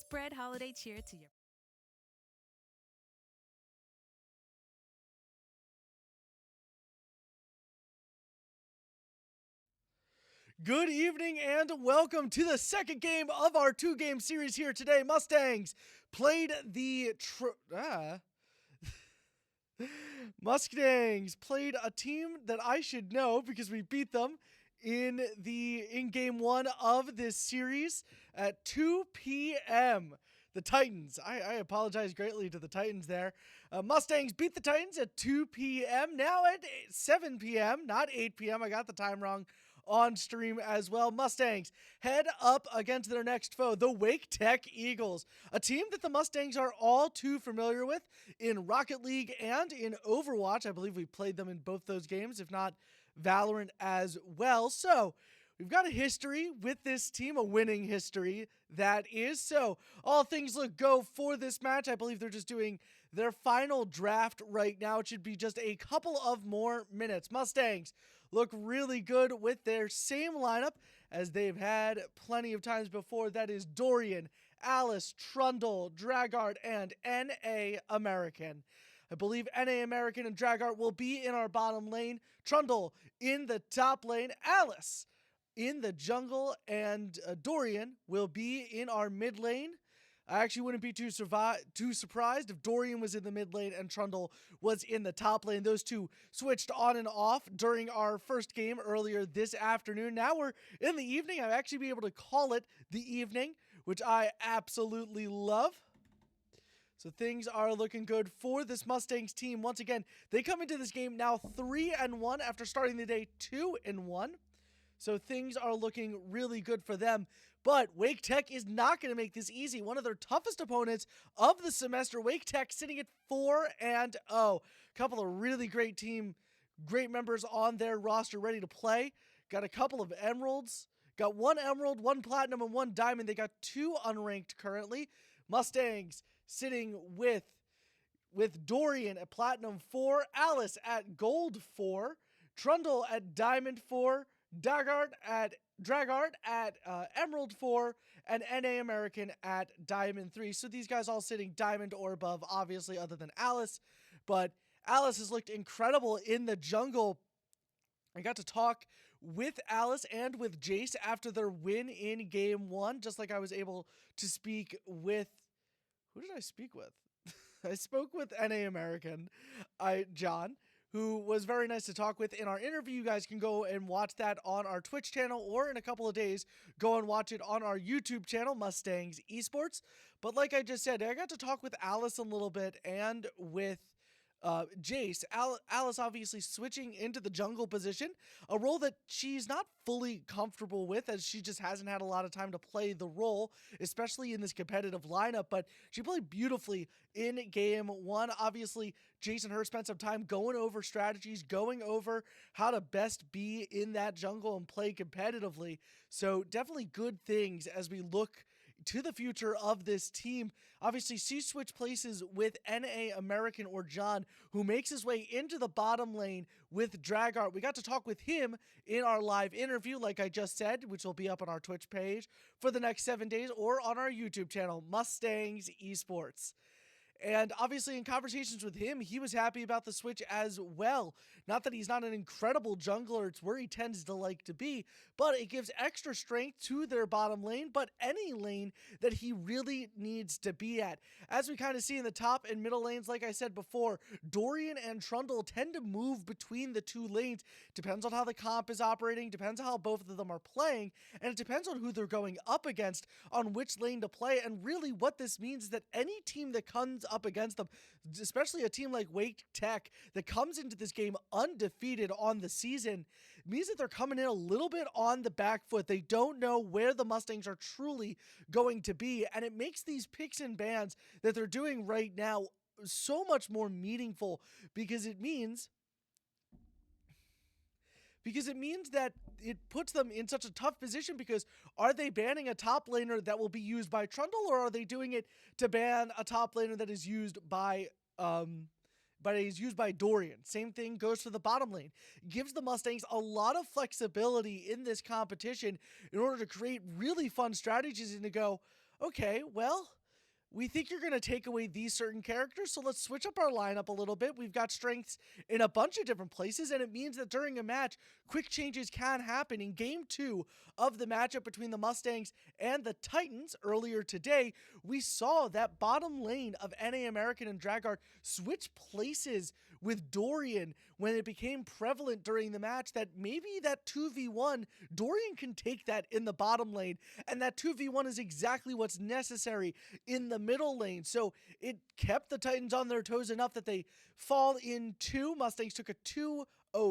spread holiday cheer to your. Good evening and welcome to the second game of our two-game series here today. Mustangs played Mustangs played a team that I should know because we beat them in game one of this series at 2 p.m. The Titans. I apologize greatly to the Titans there. Mustangs beat the Titans at 2 p.m. Now at 7 p.m., not 8 p.m. I got the time wrong on stream as well. Mustangs head up against their next foe, the Wake Tech Eagles, a team that the Mustangs are all too familiar with in Rocket League and in Overwatch. I believe we played them in both those games, if not Valorant as well. So we've got a history with this team, a winning history, that is. So all things look go for this match. I believe they're just doing their final draft right now. It should be just a couple of more minutes. Mustangs look really good with their same lineup as they've had plenty of times before. That is Dorian, Alice, Trundle, Dragart, and N.A. American. I believe N.A. American and Dragart will be in our bottom lane. Trundle in the top lane. Alice in the jungle, and Dorian will be in our mid lane. I actually wouldn't be too surprised if Dorian was in the mid lane and Trundle was in the top lane. Those two switched on and off during our first game earlier this afternoon. Now we're in the evening. I'll actually be able to call it the evening, which I absolutely love. So things are looking good for this Mustangs team. Once again, they come into this game now 3-1 after starting the day 2-1. So things are looking really good for them. But Wake Tech is not going to make this easy. One of their toughest opponents of the semester, Wake Tech sitting at 4-0. A couple of really great members on their roster ready to play. Got a couple of emeralds. Got one emerald, one platinum, and one diamond. They got two unranked currently. Mustangs sitting with Dorian at platinum 4, Alice at gold 4, Trundle at diamond 4, Dragart at Emerald 4, and NA American at Diamond 3. So these guys all sitting Diamond or above, obviously, other than Alice. But Alice has looked incredible in the jungle. I got to talk with Alice and with Jace after their win in game one, just like I was able to speak with... Who did I speak with? I spoke with NA American, John, who was very nice to talk with in our interview. You guys can go and watch that on our Twitch channel, or in a couple of days, go and watch it on our YouTube channel, Mustangs Esports. But like I just said, I got to talk with Alice a little bit and with Jace. Alice obviously switching into the jungle position, a role that she's not fully comfortable with, as she just hasn't had a lot of time to play the role, especially in this competitive lineup. But she played beautifully in game one. Obviously, Jace and her spent some time going over strategies, going over how to best be in that jungle and play competitively. So definitely good things as we look to the future of this team. Obviously, she switched places with NA American, or John, who makes his way into the bottom lane with Dragart. We got to talk with him in our live interview, like I just said, which will be up on our Twitch page for the next 7 days, or on our YouTube channel, Mustangs Esports. And obviously, in conversations with him, he was happy about the switch as well. Not that he's not an incredible jungler, it's where he tends to like to be, but it gives extra strength to their bottom lane, but any lane that he really needs to be at. As we kind of see in the top and middle lanes, like I said before, Dorian and Trundle tend to move between the two lanes. Depends on how the comp is operating, depends on how both of them are playing, and it depends on who they're going up against on which lane to play. And really what this means is that any team that comes up against them, especially a team like Wake Tech that comes into this game undefeated on the season, means that they're coming in a little bit on the back foot. They don't know where the Mustangs are truly going to be, and it makes these picks and bans that they're doing right now so much more meaningful, because it means that it puts them in such a tough position. Because are they banning a top laner that will be used by Trundle, or are they doing it to ban a top laner that is used by Dorian? Same thing goes for the bottom lane. It gives the Mustangs a lot of flexibility in this competition in order to create really fun strategies and to go, okay, well, we think you're going to take away these certain characters, so let's switch up our lineup a little bit. We've got strengths in a bunch of different places, and it means that during a match, quick changes can happen. In Game 2 of the matchup between the Mustangs and the Titans earlier today, we saw that bottom lane of NA American and Dragart switch places with Dorian when it became prevalent during the match that maybe that 2v1, Dorian can take that in the bottom lane, and that 2v1 is exactly what's necessary in the middle lane. So it kept the Titans on their toes enough that they fall in 2. Mustangs took a 2-0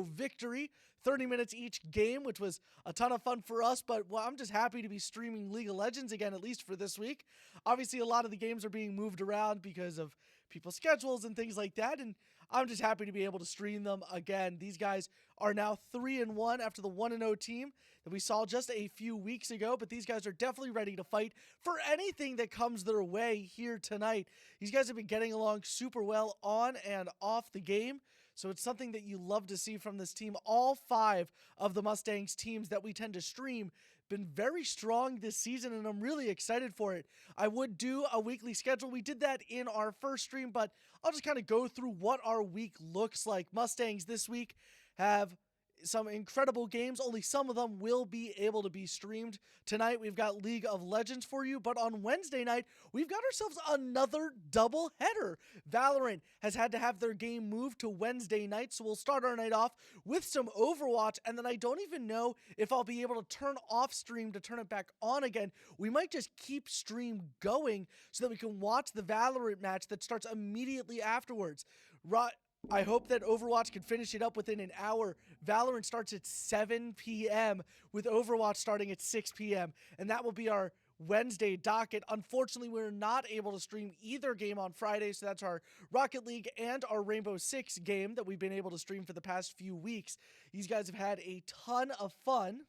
victory, 30 minutes each game, which was a ton of fun for us, but well, I'm just happy to be streaming League of Legends again, at least for this week. Obviously, a lot of the games are being moved around because of people's schedules and things like that, and I'm just happy to be able to stream them again. These guys are now 3-1 after the 1-0 team that we saw just a few weeks ago, but these guys are definitely ready to fight for anything that comes their way here tonight. These guys have been getting along super well on and off the game, so it's something that you love to see from this team. All 5 of the Mustangs teams that we tend to stream been very strong this season, and I'm really excited for it. I would do a weekly schedule. We did that in our first stream, but I'll just kind of go through what our week looks like. Mustangs this week have some incredible games. Only some of them will be able to be streamed. Tonight, we've got League of Legends for you, but on Wednesday night, we've got ourselves another double header. Valorant has had to have their game moved to Wednesday night, so we'll start our night off with some Overwatch, and then I don't even know if I'll be able to turn off stream to turn it back on again. We might just keep stream going so that we can watch the Valorant match that starts immediately afterwards. I hope that Overwatch can finish it up within an hour. Valorant starts at 7 p.m. with Overwatch starting at 6 p.m. And that will be our Wednesday docket. Unfortunately, we're not able to stream either game on Friday, so that's our Rocket League and our Rainbow Six game that we've been able to stream for the past few weeks. These guys have had a ton of fun.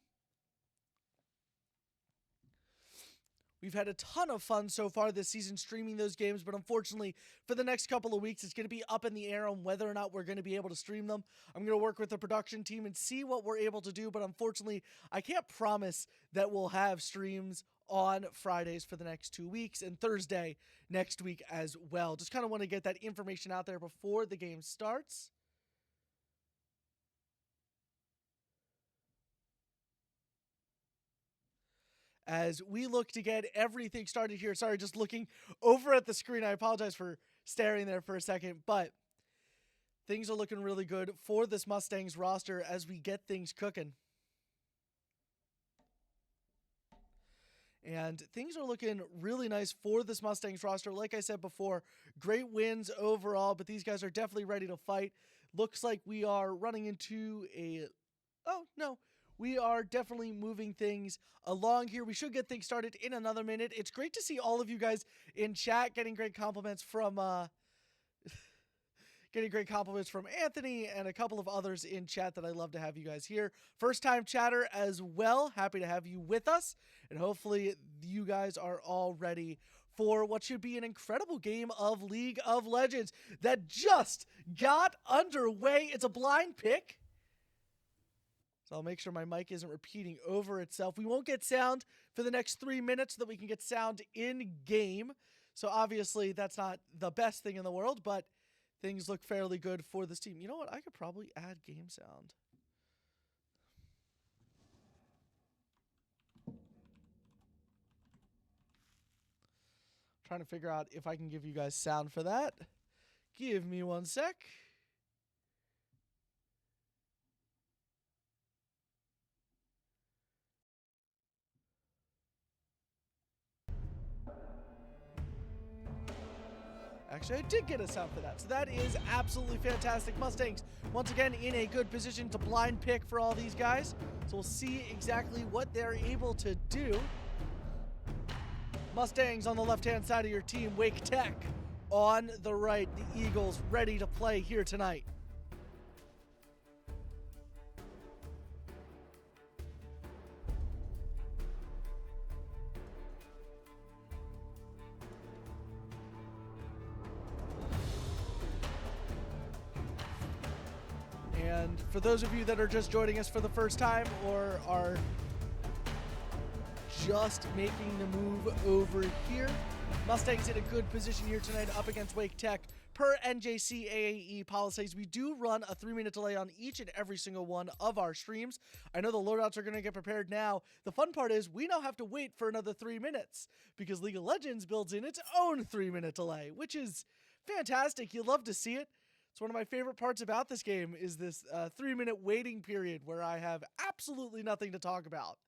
We've had a ton of fun so far this season streaming those games, but unfortunately, for the next couple of weeks, it's going to be up in the air on whether or not we're going to be able to stream them. I'm going to work with the production team and see what we're able to do, but unfortunately, I can't promise that we'll have streams on Fridays for the next 2 weeks and Thursday next week as well. Just kind of want to get that information out there before the game starts. As we look to get everything started here. Sorry, just looking over at the screen. I apologize for staring there for a second, but things are looking really good for this Mustangs roster as we get things cooking. And things are looking really nice for this Mustangs roster. Like I said before, great wins overall, but these guys are definitely ready to fight. Looks like we are running into a... Oh, no. We are definitely moving things along here. We should get things started in another minute. It's great to see all of you guys in chat getting great compliments from Anthony and a couple of others in chat that I love to have you guys here. First time chatter as well. Happy to have you with us. And hopefully you guys are all ready for what should be an incredible game of League of Legends that just got underway. It's a blind pick. So I'll make sure my mic isn't repeating over itself. We won't get sound for the next 3 minutes so that we can get sound in game. So obviously that's not the best thing in the world, but things look fairly good for this team. You know what? I could probably add game sound. Trying to figure out if I can give you guys sound for that. Give me 1 sec. Actually, I did get a sound for that, so that is absolutely fantastic. Mustangs, once again, in a good position to blind pick for all these guys. So we'll see exactly what they're able to do. Mustangs on the left-hand side of your team, Wake Tech on the right. The Eagles ready to play here tonight. And for those of you that are just joining us for the first time or are just making the move over here, Mustangs in a good position here tonight up against Wake Tech. Per NJCAAE policies, we do run a 3-minute delay on each and every single one of our streams. I know the loadouts are going to get prepared now. The fun part is we now have to wait for another 3 minutes because League of Legends builds in its own 3-minute delay, which is fantastic. You love to see it. It's one of my favorite parts about this game is this 3-minute waiting period where I have absolutely nothing to talk about.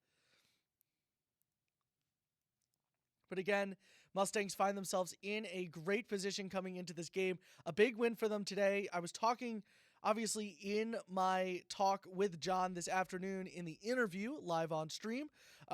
But again, Mustangs find themselves in a great position coming into this game. A big win for them today. I was talking, obviously, in my talk with John this afternoon in the interview live on stream.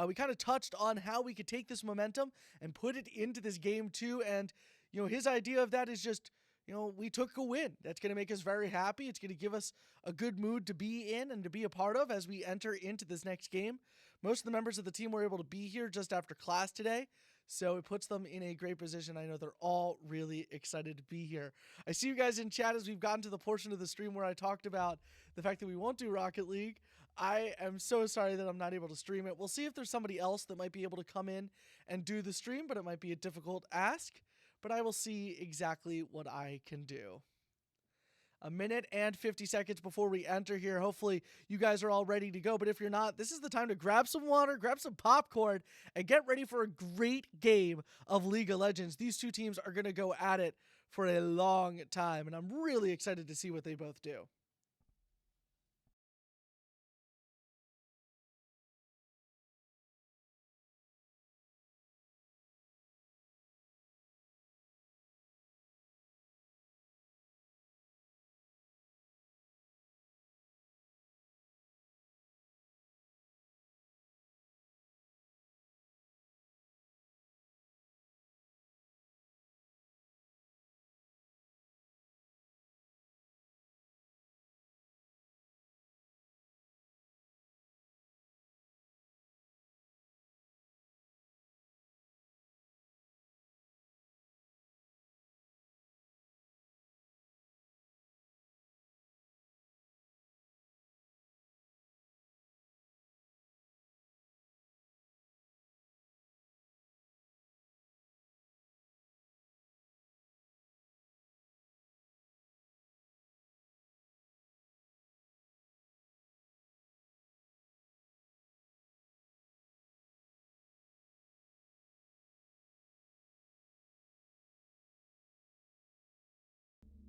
We kind of touched on how we could take this momentum and put it into this game too. And, you know, his idea of that is just, you know, we took a win. That's going to make us very happy. It's going to give us a good mood to be in and to be a part of as we enter into this next game. Most of the members of the team were able to be here just after class today, so it puts them in a great position. I know they're all really excited to be here. I see you guys in chat as we've gotten to the portion of the stream where I talked about the fact that we won't do Rocket League. I am so sorry that I'm not able to stream it. We'll see if there's somebody else that might be able to come in and do the stream, but it might be a difficult ask. But I will see exactly what I can do. 1 minute and 50 seconds before we enter here. Hopefully you guys are all ready to go. But if you're not, this is the time to grab some water, grab some popcorn, and get ready for a great game of League of Legends. These two teams are going to go at it for a long time, and I'm really excited to see what they both do.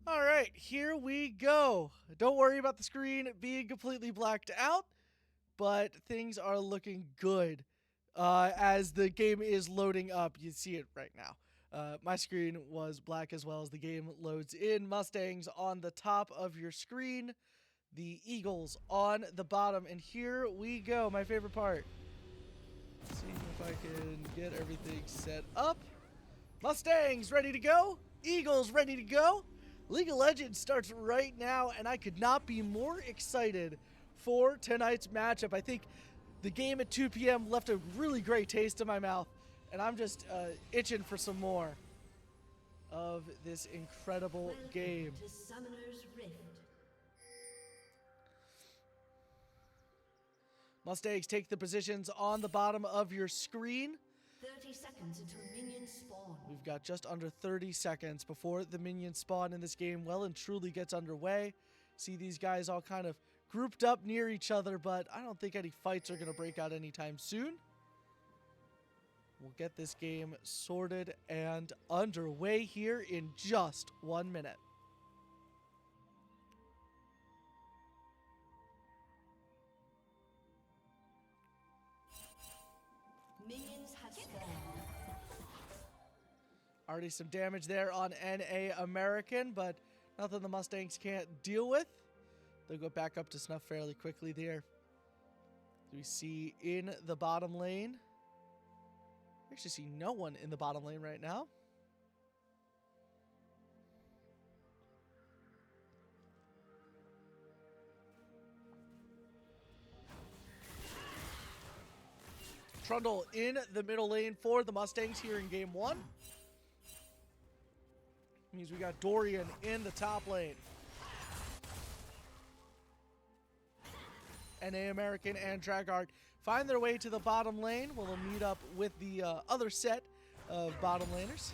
All right, here we go. Don't worry about the screen being completely blacked out, but things are looking good as the game is loading up. You see it right now. My screen was black as well as the game loads in. Mustangs on the top of your screen, the Eagles on the bottom, and here we go. My favorite part. Let's see if I can get everything set up. Mustangs ready to go. Eagles ready to go. League of Legends starts right now, and I could not be more excited for tonight's matchup. I think the game at 2 p.m. left a really great taste in my mouth, and I'm just itching for some more of this incredible game. To Summoner's Rift. Mustangs take the positions on the bottom of your screen. 30 seconds until minions spawn. We've got just under 30 seconds before the minions spawn in this game well and truly gets underway. See these guys all kind of grouped up near each other, but I don't think any fights are going to break out anytime soon. We'll get this game sorted and underway here in just 1 minute. Minions have spawned. Already some damage there on NA American, but nothing the Mustangs can't deal with. They'll go back up to snuff fairly quickly there. We see in the bottom lane. I actually see no one in the bottom lane right now. Trundle in the middle lane for the Mustangs here in game 1. Means we got Dorian in the top lane. NA American and Dragart find their way to the bottom lane. We'll meet up with the other set of bottom laners.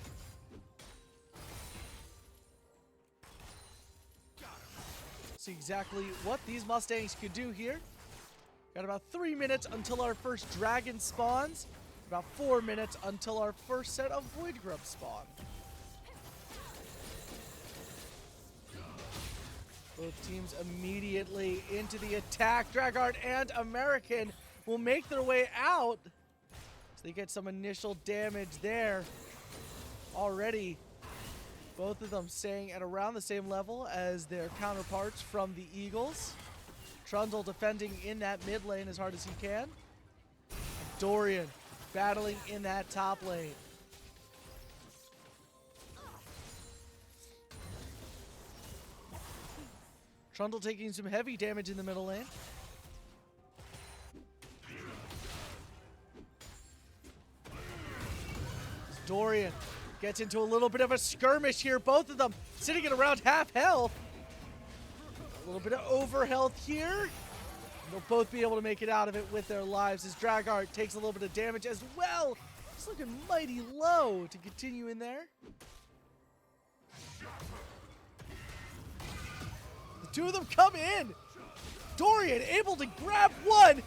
See exactly what these Mustangs could do here. Got about 3 minutes until our first dragon spawns. About 4 minutes until our first set of void grubs spawn. Both teams immediately into the attack. Dragart and American will make their way out. So they get some initial damage there. Already, both of them staying at around the same level as their counterparts from the Eagles. Trundle defending in that mid lane as hard as he can. Dorian battling in that top lane. Trundle taking some heavy damage in the middle lane. Dorian gets into a little bit of a skirmish here. Both of them sitting at around half health. A little bit of over health here. They'll both be able to make it out of it with their lives as Dragart takes a little bit of damage as well. He's looking mighty low to continue in there. The two of them come in. Dorian able to grab one.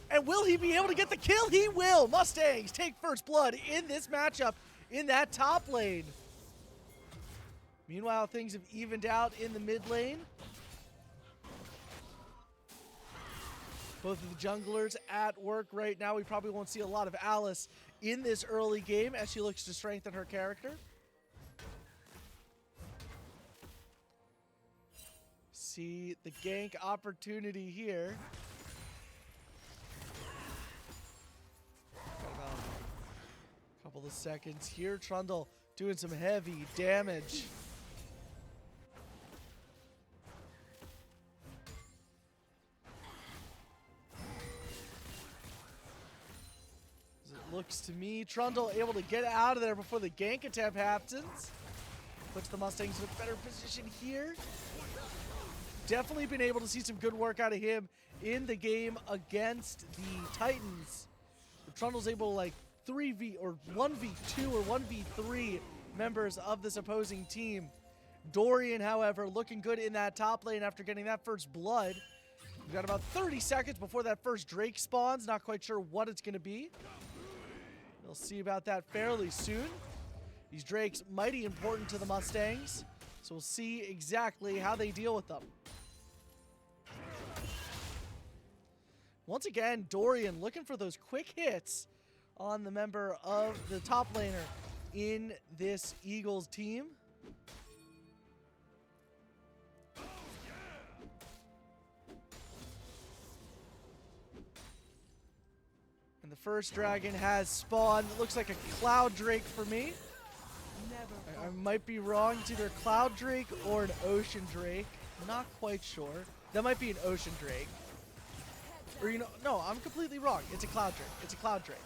And will he be able to get the kill? He will. Mustangs take first blood in this matchup in that top lane. Meanwhile, things have evened out in the mid lane. Both of the junglers at work right now. We probably won't see a lot of Alice in this early game as she looks to strengthen her character. See the gank opportunity here. Got about a couple of seconds here. Trundle doing some heavy damage. Looks to me, Trundle able to get out of there before the gank attempt happens. Puts the Mustangs in a better position here. Definitely been able to see some good work out of him in the game against the Titans. But Trundle's able to like 3v or 1v2 or 1v3 members of this opposing team. Dorian, however, looking good in that top lane after getting that first blood. We've got about 30 seconds before that first Drake spawns. Not quite sure what it's going to be. We'll see about that fairly soon. These Drakes mighty important to the Mustangs, so we'll see exactly how they deal with them. Once again, Dorian looking for those quick hits on the member of the top laner in this Eagles team. And the first dragon has spawned. It looks like a Cloud Drake for me. I might be wrong. It's either a Cloud Drake or an Ocean Drake. Not quite sure. That might be an Ocean Drake. Or, you know, no, I'm completely wrong. It's a Cloud Drake. It's a Cloud Drake.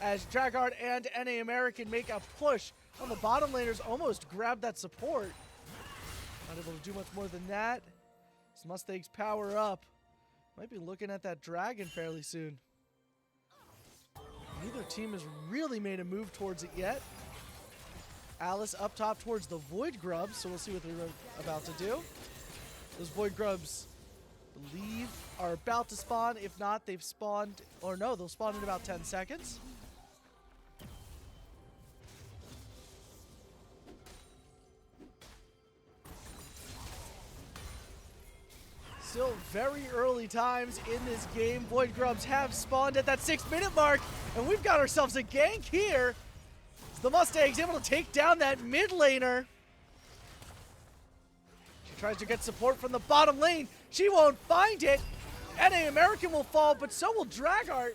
As Dragart and NA American make a push on the bottom laners, almost grab that support. Not able to do much more than that. As Mustangs power up. Might be looking at that dragon fairly soon. Neither team has really made a move towards it yet. Alice up top towards the Void Grubs, so we'll see what they're about to do. Those Void Grubs, I believe, are about to spawn. If not, they've spawned, or no, they'll spawn in about 10 seconds. Still very early times in this game. Void Grubs have spawned at that 6-minute mark, and we've got ourselves a gank here. The Mustangs able to take down that mid laner. She tries to get support from the bottom lane. She won't find it. NA American will fall, but so will Dragart.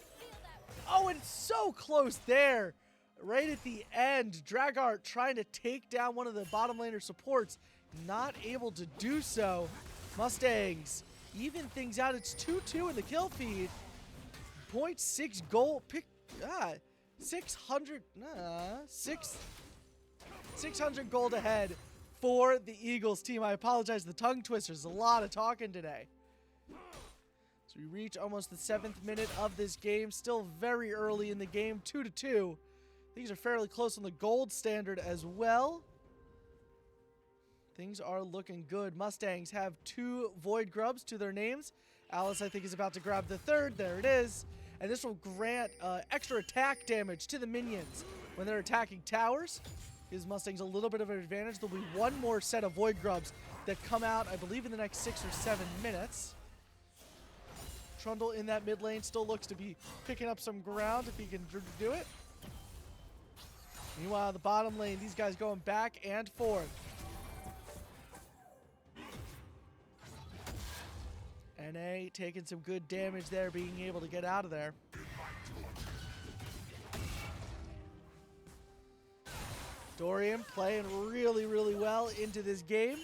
Oh, and it's so close there. Right at the end, Dragart trying to take down one of the bottom laner supports. Not able to do so. Mustangs even things out. It's 2-2 in the kill feed. 0.6 goal. 600 gold ahead for the Eagles team. I apologize, the tongue twisters. A lot of talking today. So we reach almost the 7th minute of this game. Still very early in the game. 2-2. These are fairly close on the gold standard as well. Things are looking good. Mustangs have 2 Void Grubs to their names. Alice, I think, is about to grab the 3rd. There it is. And this will grant extra attack damage to the minions when they're attacking towers. Gives Mustangs a little bit of an advantage. There'll be 1 more set of Void Grubs that come out, I believe, in the next 6 or 7 minutes. Trundle in that mid lane still looks to be picking up some ground if he can do it. Meanwhile, the bottom lane, these guys going back and forth. NA taking some good damage there, being able to get out of there. Dorian playing really, really well into this game.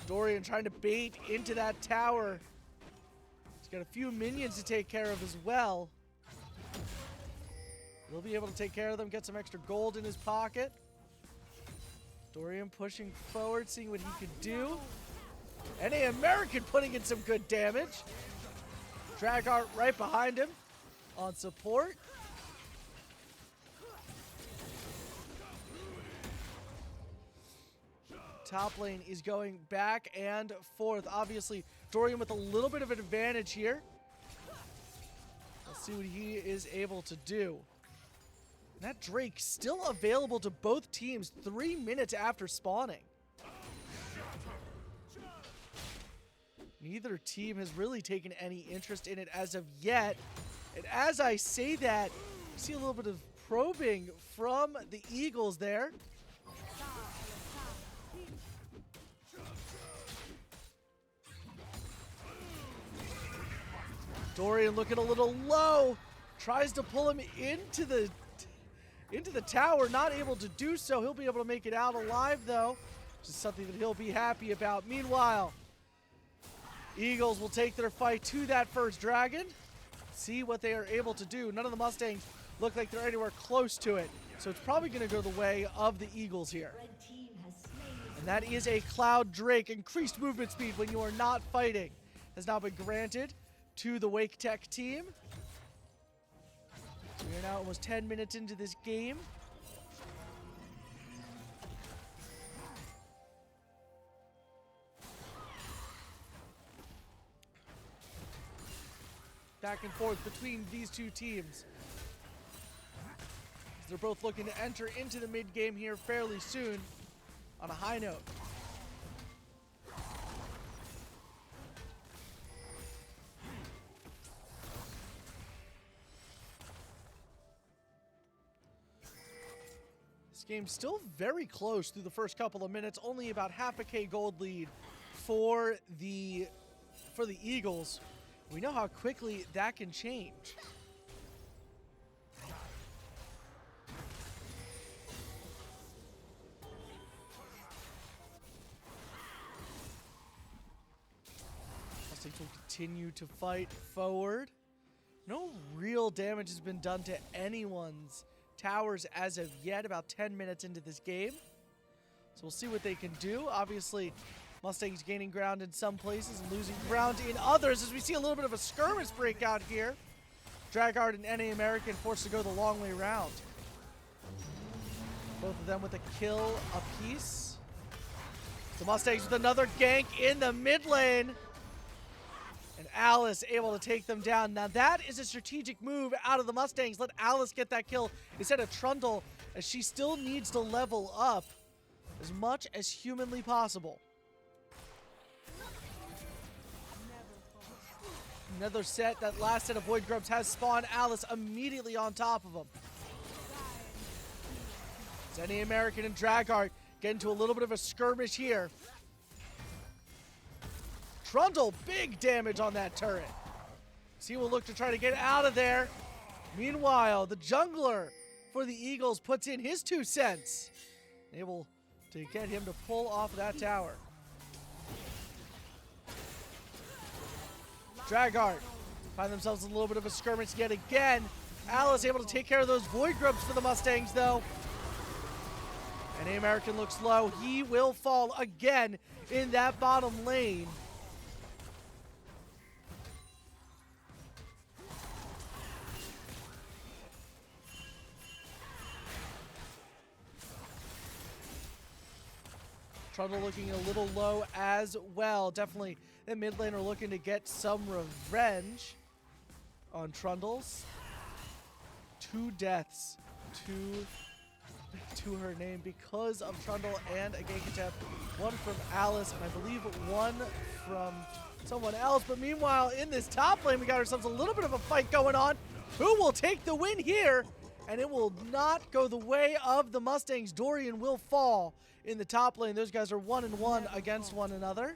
Dorian trying to bait into that tower. He's got a few minions to take care of as well. He'll be able to take care of them, get some extra gold in his pocket. Dorian pushing forward, seeing what he could do. NA American putting in some good damage. Dragart right behind him on support. Top lane is going back and forth. Obviously, Dorian with a little bit of an advantage here. Let's see what he is able to do. And that Drake still available to both teams 3 minutes after spawning. Neither team has really taken any interest in it as of yet. And as I say that, you see a little bit of probing from the Eagles there. Dorian looking a little low. Tries to pull him into the tower. Not able to do so. He'll be able to make it out alive, though. Which is something that he'll be happy about. Meanwhile, Eagles will take their fight to that first dragon. See what they are able to do. None of the Mustangs look like they're anywhere close to it. So it's probably going to go the way of the Eagles here. And that is a Cloud Drake. Increased movement speed when you are not fighting has now been granted to the Wake Tech team. So we are now almost 10 minutes into this game. Back and forth between these two teams. They're both looking to enter into the mid game here fairly soon on a high note. This game's still very close through the first couple of minutes. Only about half a K gold lead for the Eagles. We know how quickly that can change. Mustangs will continue to fight forward. No real damage has been done to anyone's towers as of yet, about 10 minutes into this game. So we'll see what they can do. Obviously, Mustangs gaining ground in some places and losing ground in others as we see a little bit of a skirmish break out here. Dragart and NA American forced to go the long way round. Both of them with a kill apiece. The Mustangs with another gank in the mid lane. And Alice able to take them down. Now that is a strategic move out of the Mustangs. Let Alice get that kill instead of Trundle, as she still needs to level up as much as humanly possible. Another set, that last set of Void Grubs has spawned. Alice immediately on top of them. NA American and Dragart get into a little bit of a skirmish here. Trundle, big damage on that turret. So he will look to try to get out of there. Meanwhile, the jungler for the Eagles puts in his 2 cents. Able to get him to pull off that tower. Dragart find themselves in a little bit of a skirmish yet again. Alice able to take care of those Void Grubs for the Mustangs, though. NA American looks low. He will fall again in that bottom lane. Trundle looking a little low as well. Definitely the mid laner looking to get some revenge on Trundles. 2 deaths to her name because of Trundle and a gank attempt. 1 from Alice, and I believe 1 from someone else. But meanwhile, in this top lane, we got ourselves a little bit of a fight going on. Who will take the win here? And it will not go the way of the Mustangs. Dorian will fall in the top lane. Those guys are 1-1 against one another.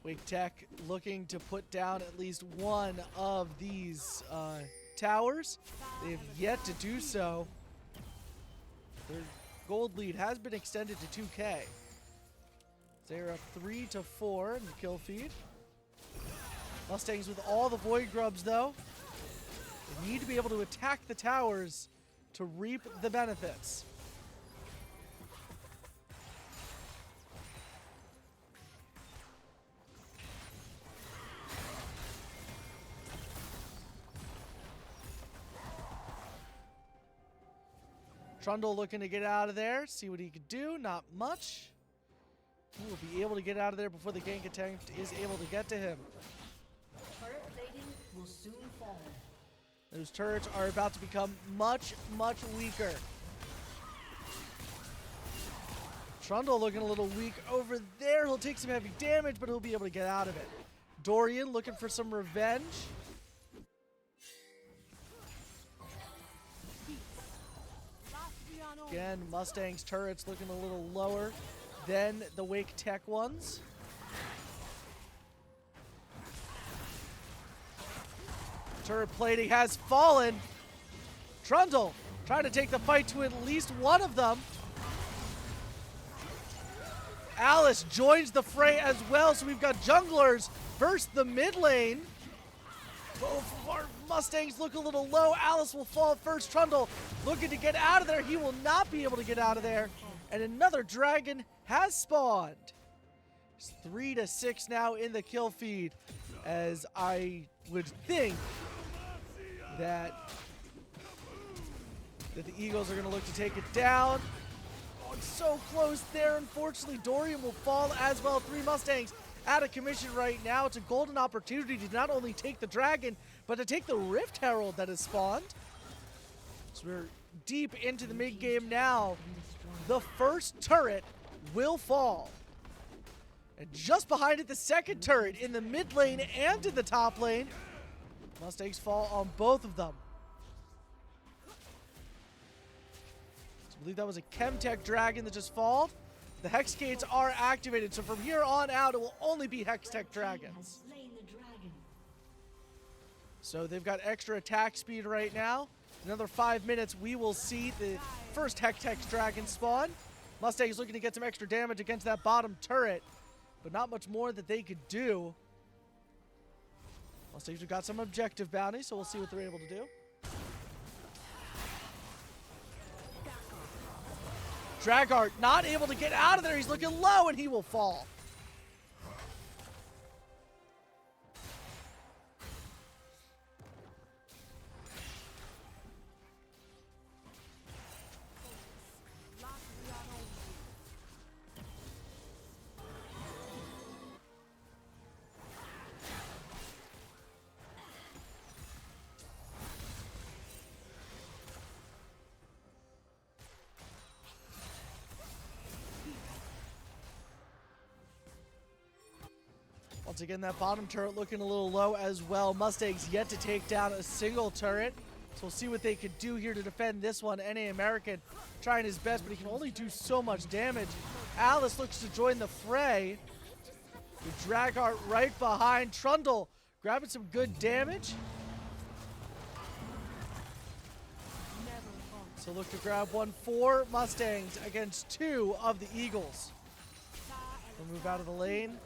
Wake Tech looking to put down at least one of these towers. They have yet to do so. Their gold lead has been extended to 2K. They're up 3-4 in the kill feed. Mustangs with all the Void Grubs, though. They need to be able to attack the towers to reap the benefits. Trundle looking to get out of there, see what he could do. Not much. He will be able to get out of there before the gank attempt is able to get to him. Turret plating will soon fall. Those turrets are about to become much, much weaker. Trundle looking a little weak over there. He'll take some heavy damage, but he'll be able to get out of it. Dorian looking for some revenge. Again, Mustang's turrets looking a little lower than the Wake Tech ones. Turret plating has fallen. Trundle trying to take the fight to at least one of them. Alice joins the fray as well, so we've got junglers versus the mid lane. Both of our Mustangs look a little low. Alice will fall first. Trundle looking to get out of there. He will not be able to get out of there. And another dragon has spawned. It's 3-6 now in the kill feed, as I would think that the Eagles are going to look to take it down. Oh, it's so close there. Unfortunately, Dorian will fall as well. 3 Mustangs out of commission right now. It's a golden opportunity to not only take the dragon, but to take the Rift Herald that has spawned. So we're deep into the mid game now. The first turret will fall. And just behind it, the second turret in the mid lane and in the top lane. Mustangs fall on both of them. So I believe that was a Chemtech dragon that just falled. The Hex Gates are activated, so from here on out, it will only be Hextech dragons. So they've got extra attack speed right now. Another 5 minutes, we will see the first Hextech dragon spawn. Mustangs looking to get some extra damage against that bottom turret, but not much more that they could do. Mustangs have got some objective bounties, so we'll see what they're able to do. Dragart not able to get out of there. He's looking low, and he will fall. Once again, that bottom turret looking a little low as well. Mustangs yet to take down a single turret. So we'll see what they could do here to defend this one. NA American trying his best, but he can only do so much damage. Alice looks to join the fray. The Dragart right behind. Trundle grabbing some good damage. So look to grab 1 for Mustangs against 2 of the Eagles. We'll move out of the lane.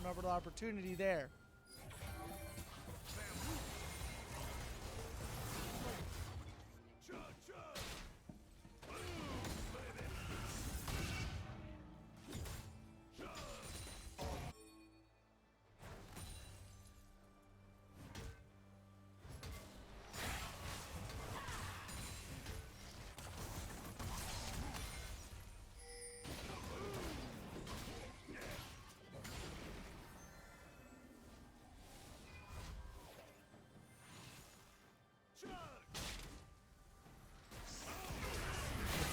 Another opportunity there.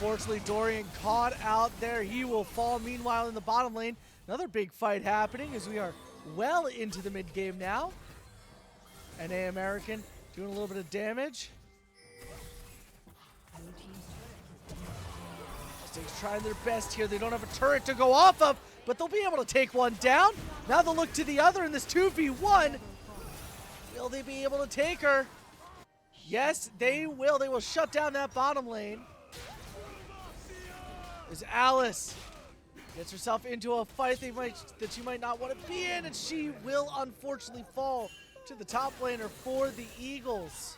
Unfortunately, Dorian caught out there. He will fall. Meanwhile, in the bottom lane, another big fight happening as we are well into the mid game now. NA American doing a little bit of damage. Mustangs trying their best here. They don't have a turret to go off of, but they'll be able to take one down. Now they'll look to the other in this 2v1. Will they be able to take her? Yes, they will. They will shut down that bottom lane. As Alice gets herself into a fight that she might not want to be in, and she will unfortunately fall to the top laner for the Eagles.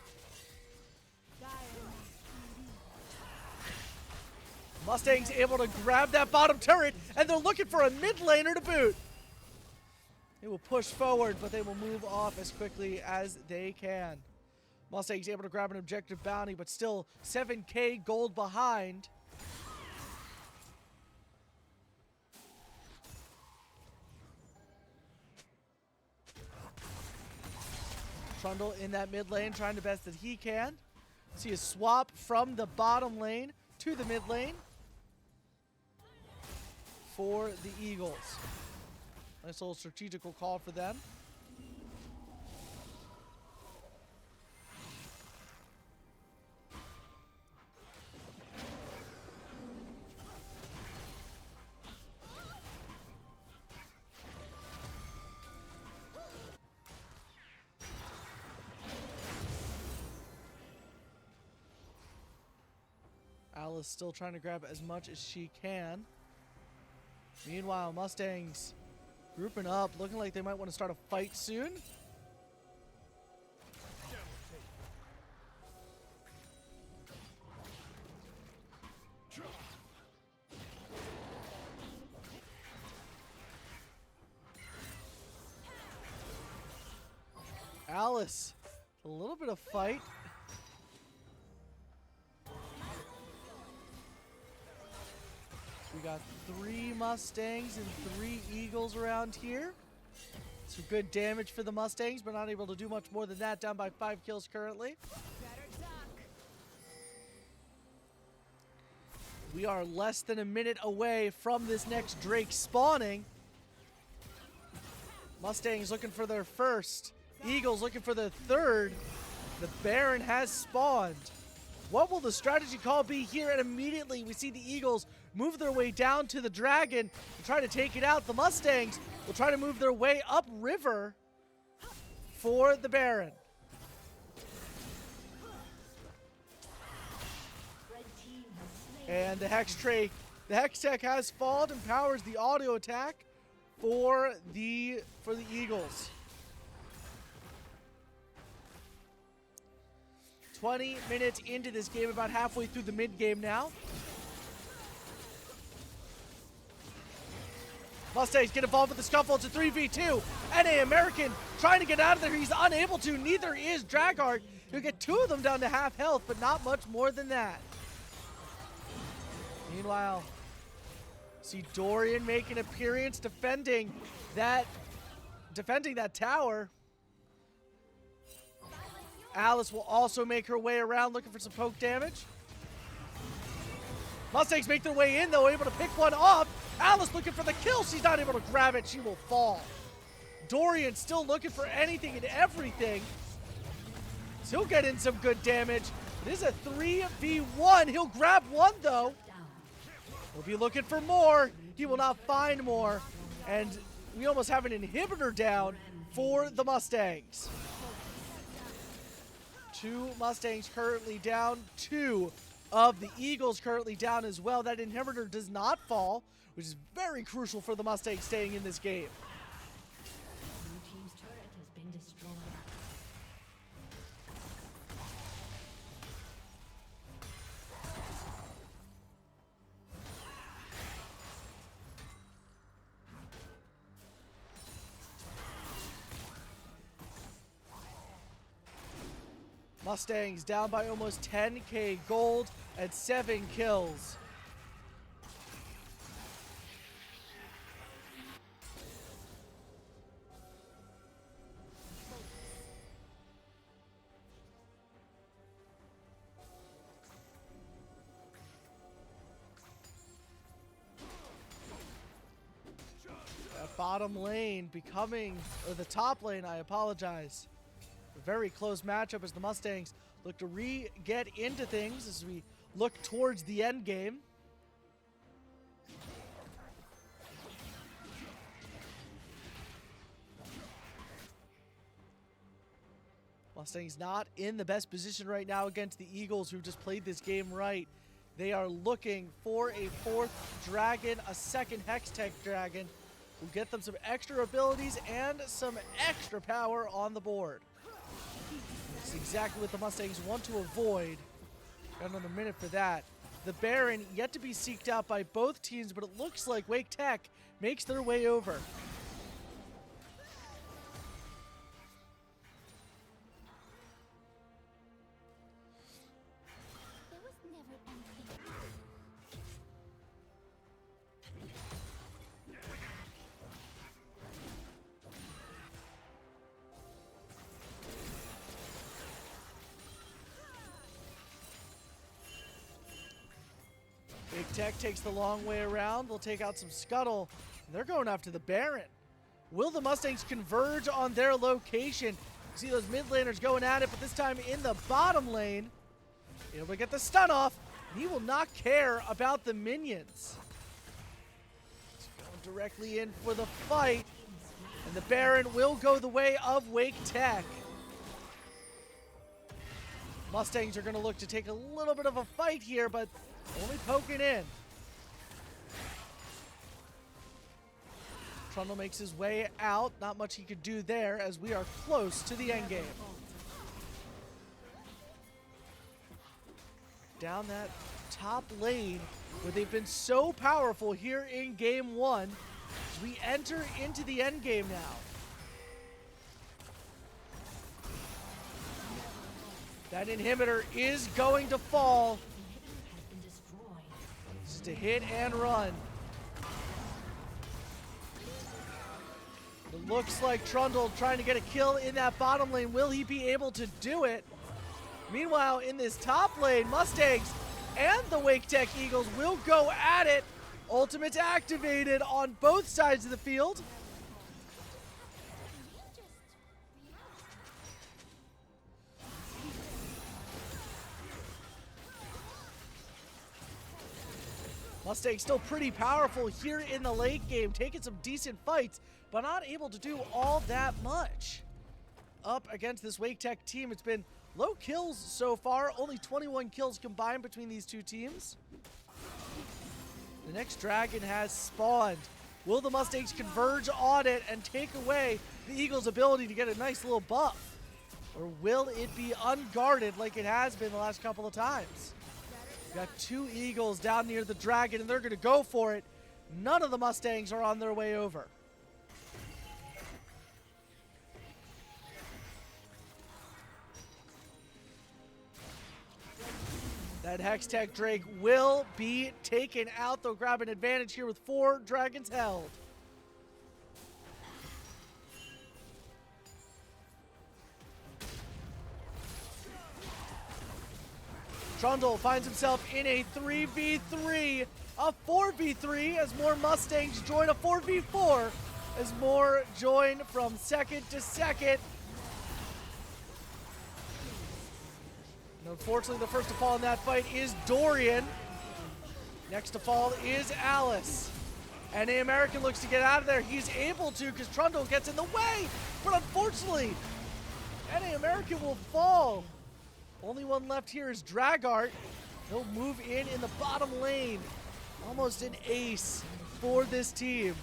Mustangs able to grab that bottom turret, and they're looking for a mid laner to boot. They will push forward, but they will move off as quickly as they can. Mustangs able to grab an objective bounty, but still 7k gold behind. Trundle in that mid lane, trying the best that he can. See a swap from the bottom lane to the mid lane for the Eagles. Nice little strategical call for them. Alice still trying to grab as much as she can. Meanwhile, Mustangs grouping up, looking like they might want to start a fight soon. Alice, a little bit of fight. We got 3 Mustangs and 3 Eagles around here. Some good damage for the Mustangs, but not able to do much more than that. Down by 5 kills currently. We are less than a minute away from this next Drake spawning. Mustangs looking for their first. Eagles looking for their third. The Baron has spawned. What will the strategy call be here? And immediately we see the Eagles move their way down to the Dragon and try to take it out. The Mustangs will try to move their way up river for the Baron. And the Hex Tech has fallen and powers the auto attack for the Eagles. 20 minutes into this game, about halfway through the mid game now. Mustangs get involved with the scuffle. It's a 3v2. NA American trying to get out of there. He's unable to. Neither is Dragart. He'll get 2 of them down to half health, but not much more than that. Meanwhile, see Dorian make an appearance defending that tower. Alice will also make her way around looking for some poke damage. Mustangs make their way in though, able to pick one off. Alice looking for the kill. She's not able to grab it. She will fall. Dorian still looking for anything and everything. So he'll get in some good damage. It is a 3v1. He'll grab one though. He'll be looking for more. He will not find more. And we almost have an inhibitor down for the Mustangs. 2 Mustangs currently down. 2 of the Eagles currently down as well. That inhibitor does not fall, which is very crucial for the Mustangs staying in this game. Blue team's turret has been destroyed. Mustangs down by almost 10k gold and 7 kills. bottom lane becoming, or the top lane, I apologize. A very close matchup as the Mustangs look to get into things as we look towards the end game. Mustangs not in the best position right now against the Eagles, who just played this game right. They are looking for a fourth dragon, a second Hextech dragon, will get them some extra abilities and some extra power on the board. That's exactly what the Mustangs want to avoid. Got another minute for that. The Baron yet to be seeked out by both teams, but it looks like Wake Tech makes their way over. Big Tech takes the long way around. They'll take out some Scuttle. They're going after the Baron. Will the Mustangs converge on their location? You see those mid laners going at it, but this time in the bottom lane. Able to get the stun off. He will not care about the minions. He's going directly in for the fight. And the Baron will go the way of Wake Tech. Mustangs are going to look to take a little bit of a fight here, but only poking in. Trundle makes his way out. Not much he could do there as we are close to the end game. Down that top lane where they've been so powerful here in game one as we enter into the end game now. That inhibitor is going to fall. Just a hit and run. It looks like Trundle trying to get a kill in that bottom lane. Will he be able to do it? Meanwhile, in this top lane, Mustangs and the Wake Tech Eagles will go at it. Ultimate's activated on both sides of the field. Mustangs still pretty powerful here in the late game, taking some decent fights, but not able to do all that much. Up against this Wake Tech team, it's been low kills so far, only 21 kills combined between these two teams. The next dragon has spawned. Will the Mustangs converge on it and take away the Eagles' ability to get a nice little buff? Or will it be unguarded like it has been the last couple of times? Got two Eagles down near the dragon, and they're going to go for it. None of the Mustangs are on their way over. That Hextech Drake will be taken out. They'll grab an advantage here with 4 dragons held. Trundle finds himself in a 3v3, a 4v3 as more Mustangs join, a 4v4 as more join from second to second. And unfortunately, the first to fall in that fight is Dorian. Next to fall is Alice. NA American looks to get out of there. He's able to because Trundle gets in the way, but unfortunately, NA American will fall. Only one left here is Dragart. He'll move in the bottom lane. Almost an ace for this team.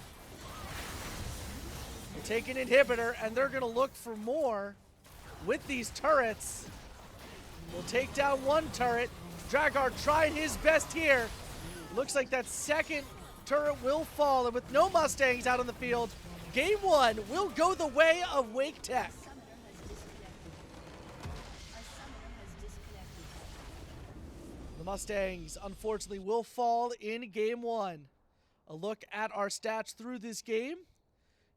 They'll take an inhibitor, and they're going to look for more with these turrets. We'll take down one turret. Dragart trying his best here. Looks like that second turret will fall, and with no Mustangs out on the field, game one will go the way of Wake Tech. The Mustangs, unfortunately, will fall in game one. A look at our stats through this game.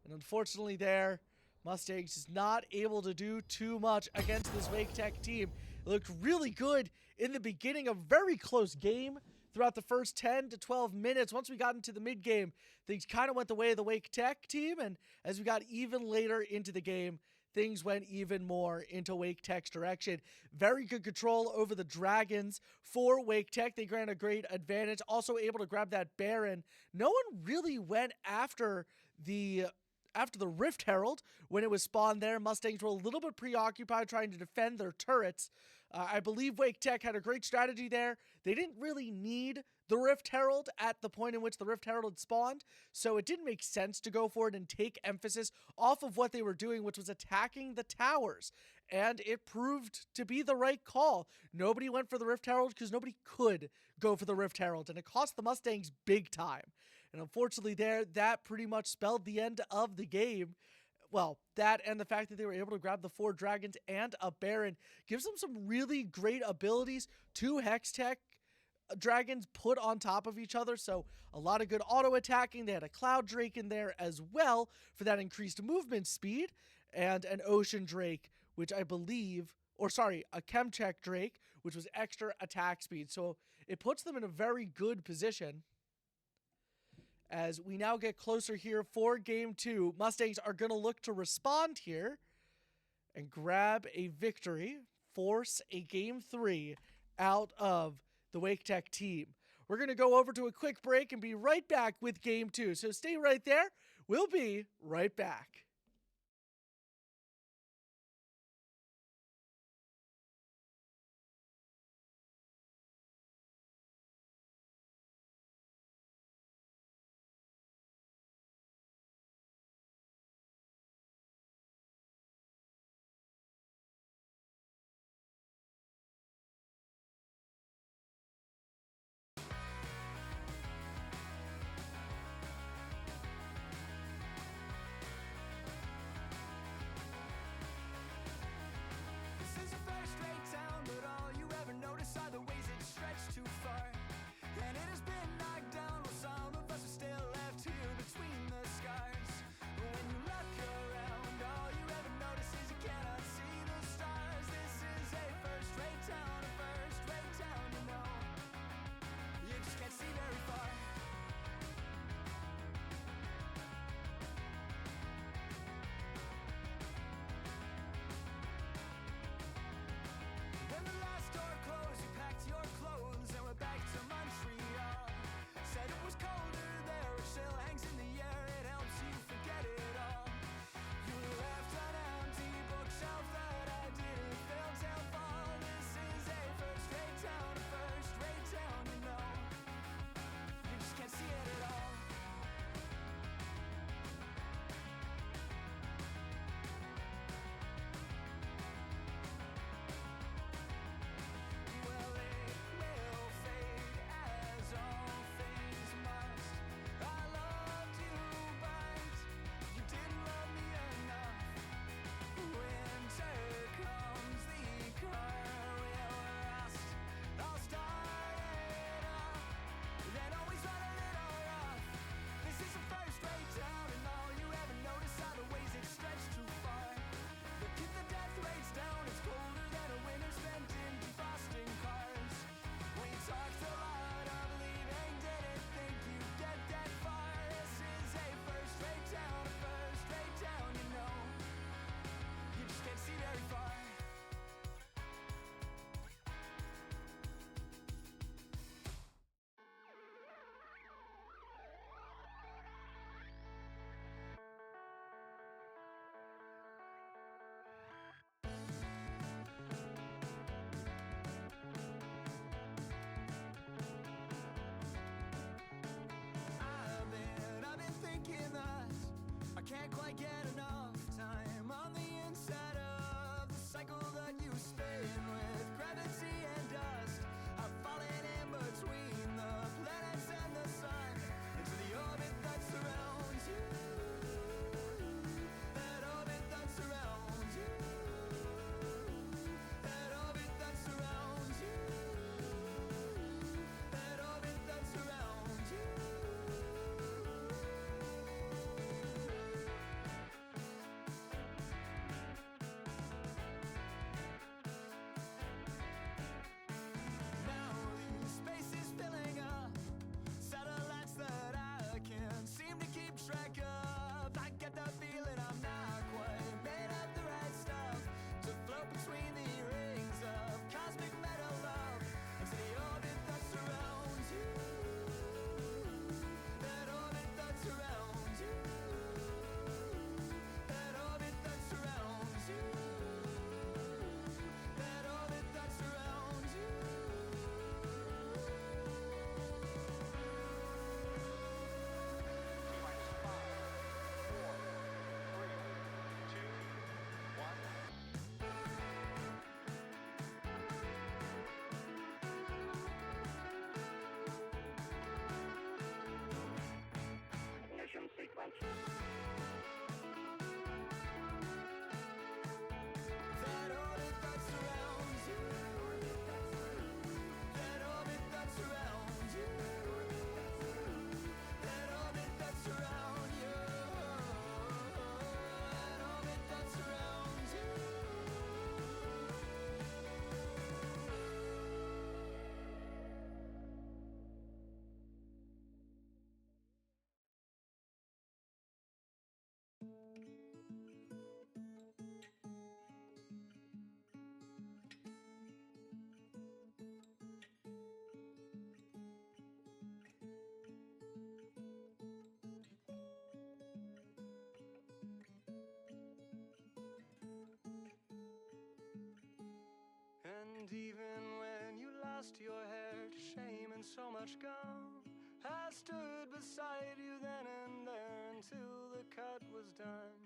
And unfortunately there, Mustangs is not able to do too much against this Wake Tech team. It looked really good in the beginning, a very close game throughout the first 10 to 12 minutes. Once we got into the mid game, things kind of went the way of the Wake Tech team. And as we got even later into the game, things went even more into Wake Tech's direction. Very good control over the Dragons for Wake Tech. They granted a great advantage. Also able to grab that Baron. No one really went after the Rift Herald when it was spawned there. Mustangs were a little bit preoccupied trying to defend their turrets. I believe Wake Tech had a great strategy there. They didn't really need the Rift Herald at the point in which the Rift Herald had spawned, so it didn't make sense to go for it and take emphasis off of what they were doing, which was attacking the towers. And it proved to be the right call. Nobody went for the Rift Herald because nobody could go for the Rift Herald, and it cost the Mustangs big time. And unfortunately that pretty much spelled the end of the game. Well, that and the fact that they were able to grab the 4 dragons and a Baron gives them some really great abilities. 2 Hex Tech dragons put on top of each other, so a lot of good auto attacking. They had a Cloud Drake in there as well for that increased movement speed, and an Ocean Drake, which I believe, or sorry, a Chemcheck Drake, which was extra attack speed. So it puts them in a very good position. As we now get closer here for game 2, Mustangs are going to look to respond here and grab a victory, force a game 3 out of the Wake Tech team. We're going to go over to a quick break and be right back with game 2. So stay right there. We'll be right back. Can't quite get enough time on the inside of the cycle that you spin with gravity and dust. I've fallen in between the planets and the sun into the orbit that surrounds you. That orbit that surrounds you. That orbit that surrounds you. That orbit that surrounds you. And even when you lost your hair to shame and so much gone, I stood beside you then and there until the cut was done.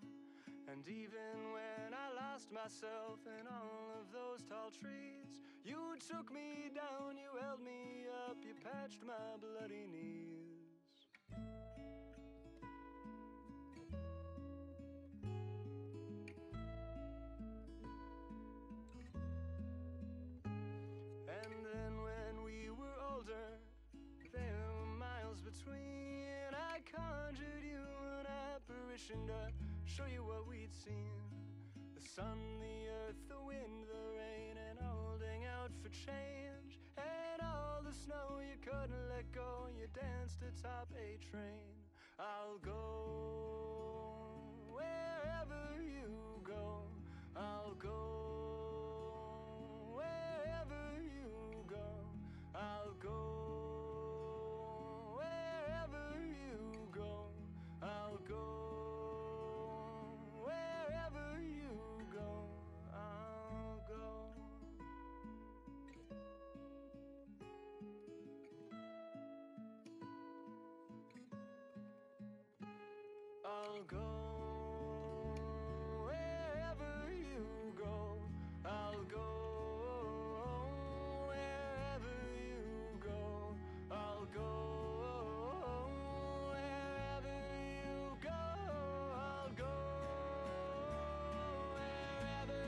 And even when I lost myself in all of those tall trees, you took me down, you held me up, you patched my bloody knees. And then when we were older, there were miles between. I conjured you an apparition to show you what we'd seen. The sun, the earth, the wind, the rain, and holding out for change. And all the snow you couldn't let go, you danced atop a train. I'll go wherever you go. I'll go wherever you go. I'll go wherever you go. I'll go wherever you go. I'll go. I'll go wherever you go. I'll go wherever you go. I'll go wherever you go. I'll go wherever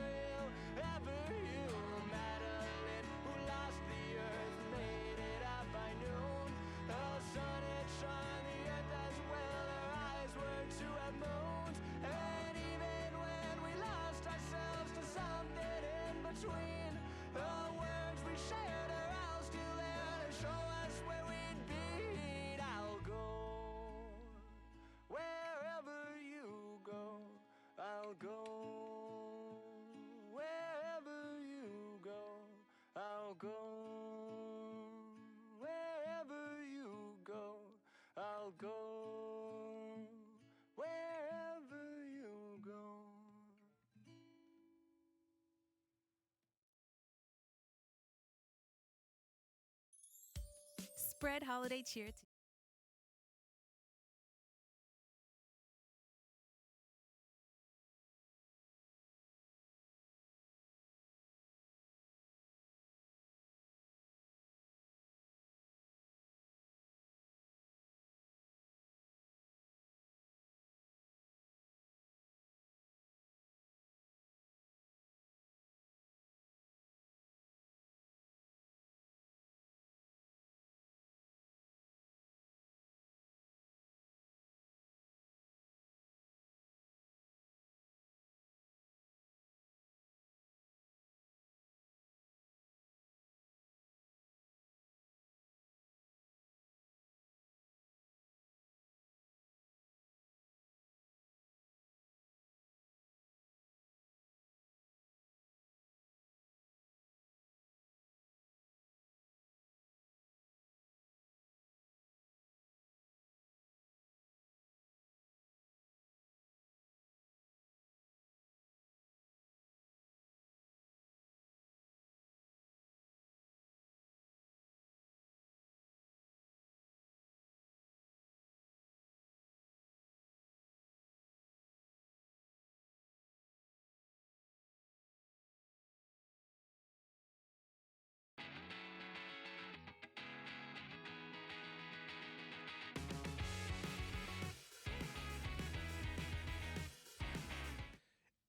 you. Madeline, who lost the earth, made it out by noon. The sun had shone the earth as well. Her eyes were to have moons. And even when we lost ourselves to something in between, the words we shared are all still there to show us where we'd be. I'll go wherever you go. I'll go wherever you go. I'll go wherever you go. I'll go wherever you go. Spread holiday cheer to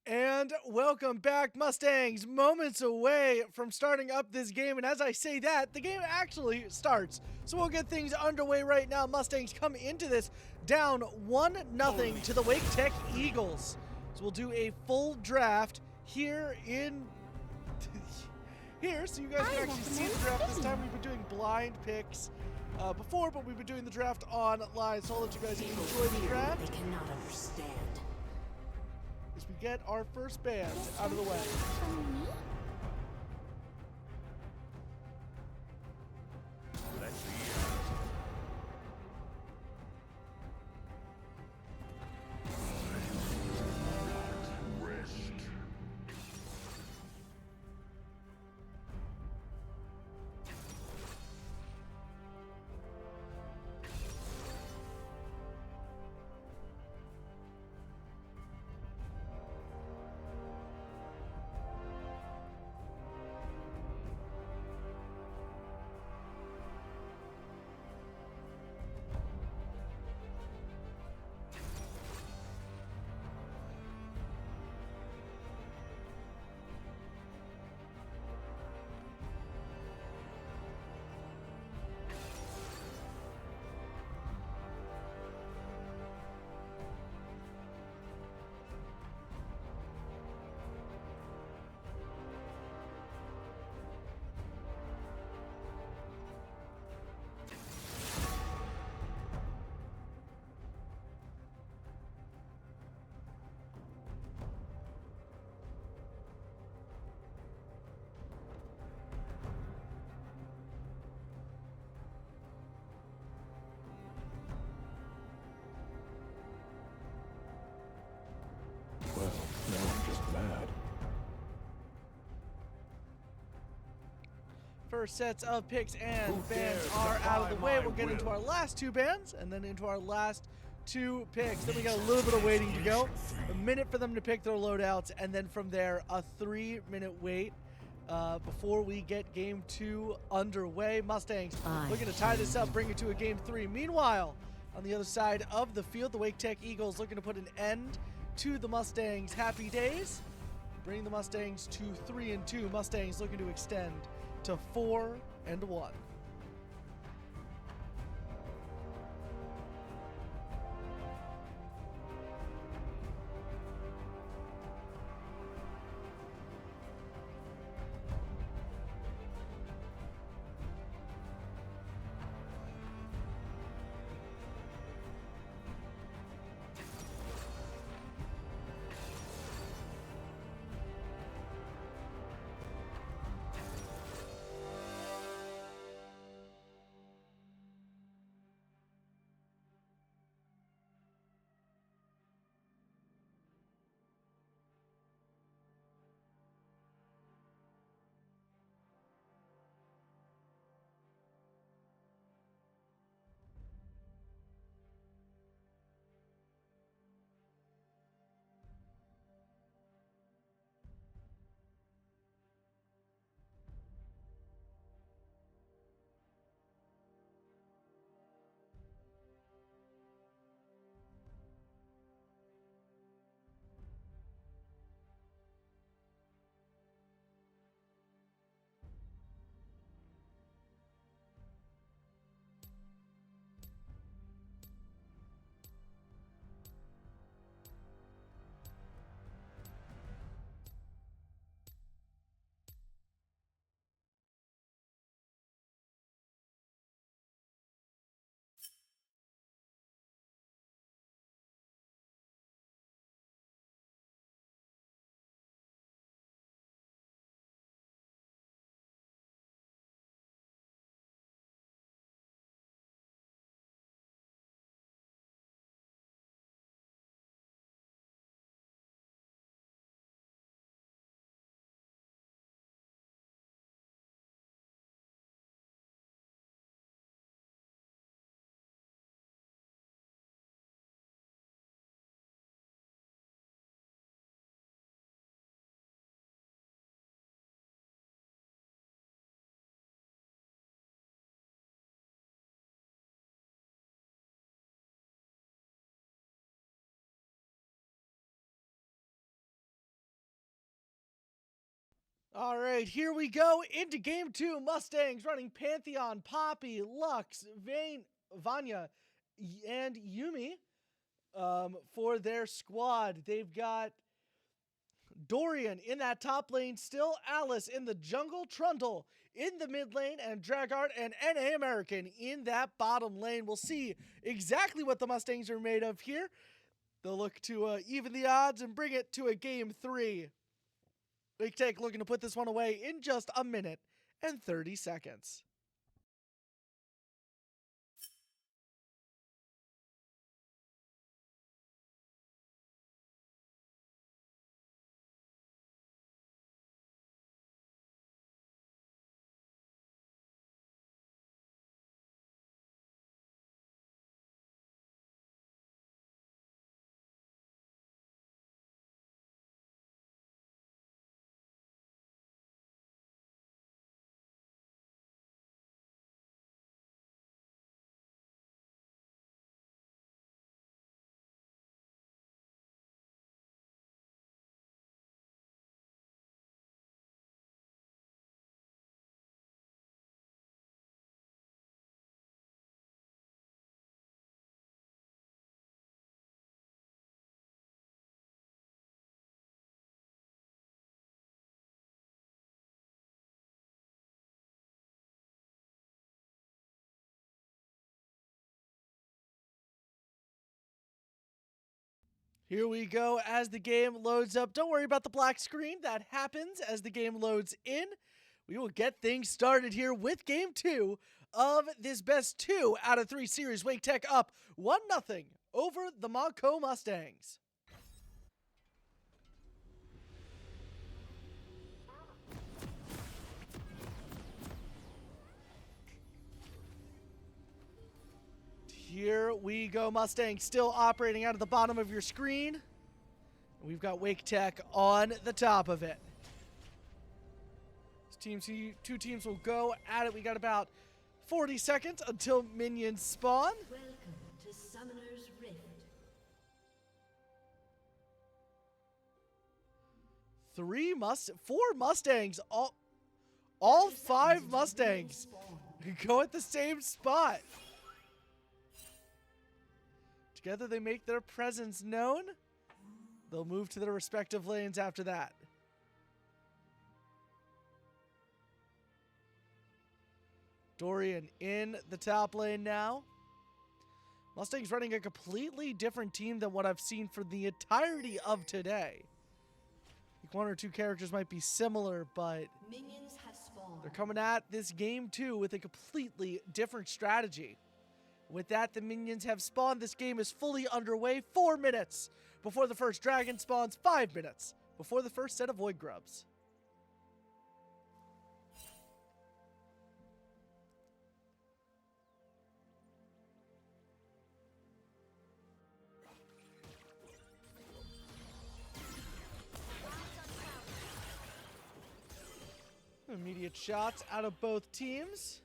And welcome back, Mustangs. Moments away from starting up this game, and as I say that, the game actually starts. So we'll get things underway right now. Mustangs come into this down 1-0 to the Wake Tech Eagles. So we'll do a full draft here in here, so you guys can actually see the draft. This time we've been doing blind picks before, but we've been doing the draft online. So I'll let you guys enjoy the draft. They cannot understand. As we get our first band out of the way. Let's see. Rest. First sets of picks and Who bands dares are out of the defy way. my We'll get into will? our last two bands and then into our last two picks. Then we got a little bit of waiting to go. A minute for them to pick their loadouts, and then from there, a 3-minute wait before we get game 2 underway. Mustangs looking to tie this up, bring it to a game 3. Meanwhile, on the other side of the field, the Wake Tech Eagles looking to put an end to the Mustangs' happy days, bring the Mustangs to 3-2. Mustangs looking to extend to 4-1. All right, here we go into game 2. Mustangs running Pantheon, Poppy, Lux, Vanya, and Yumi for their squad. They've got Dorian in that top lane, still Alice in the jungle, Trundle in the mid lane, and Dragart and NA American in that bottom lane. We'll see exactly what the Mustangs are made of here. They'll look to even the odds and bring it to a game 3. Big Take looking to put this one away in just a minute and 30 seconds. Here we go as the game loads up. Don't worry about the black screen. That happens as the game loads in. We will get things started here with game 2 of this best 2 out of 3 series. Wake Tech up 1-0 over the Montco Mustangs. Here we go. Mustang still operating out of the bottom of your screen. We've got Wake Tech on the top of it. Two teams will go at it. We got about 40 seconds until minions spawn. Welcome to Summoner's Rift. Four Mustangs. All 5 Mustangs go at the same spot. Together they make their presence known. They'll move to their respective lanes after that. Dorian in the top lane now. Mustang's running a completely different team than what I've seen for the entirety of today. Like 1 or 2 characters might be similar, but Minions have spawned. they're coming at this game too with a completely different strategy. With that, the minions have spawned. This game is fully underway. 4 minutes before the first dragon spawns. 5 minutes before the first set of void grubs. Immediate shots out of both teams.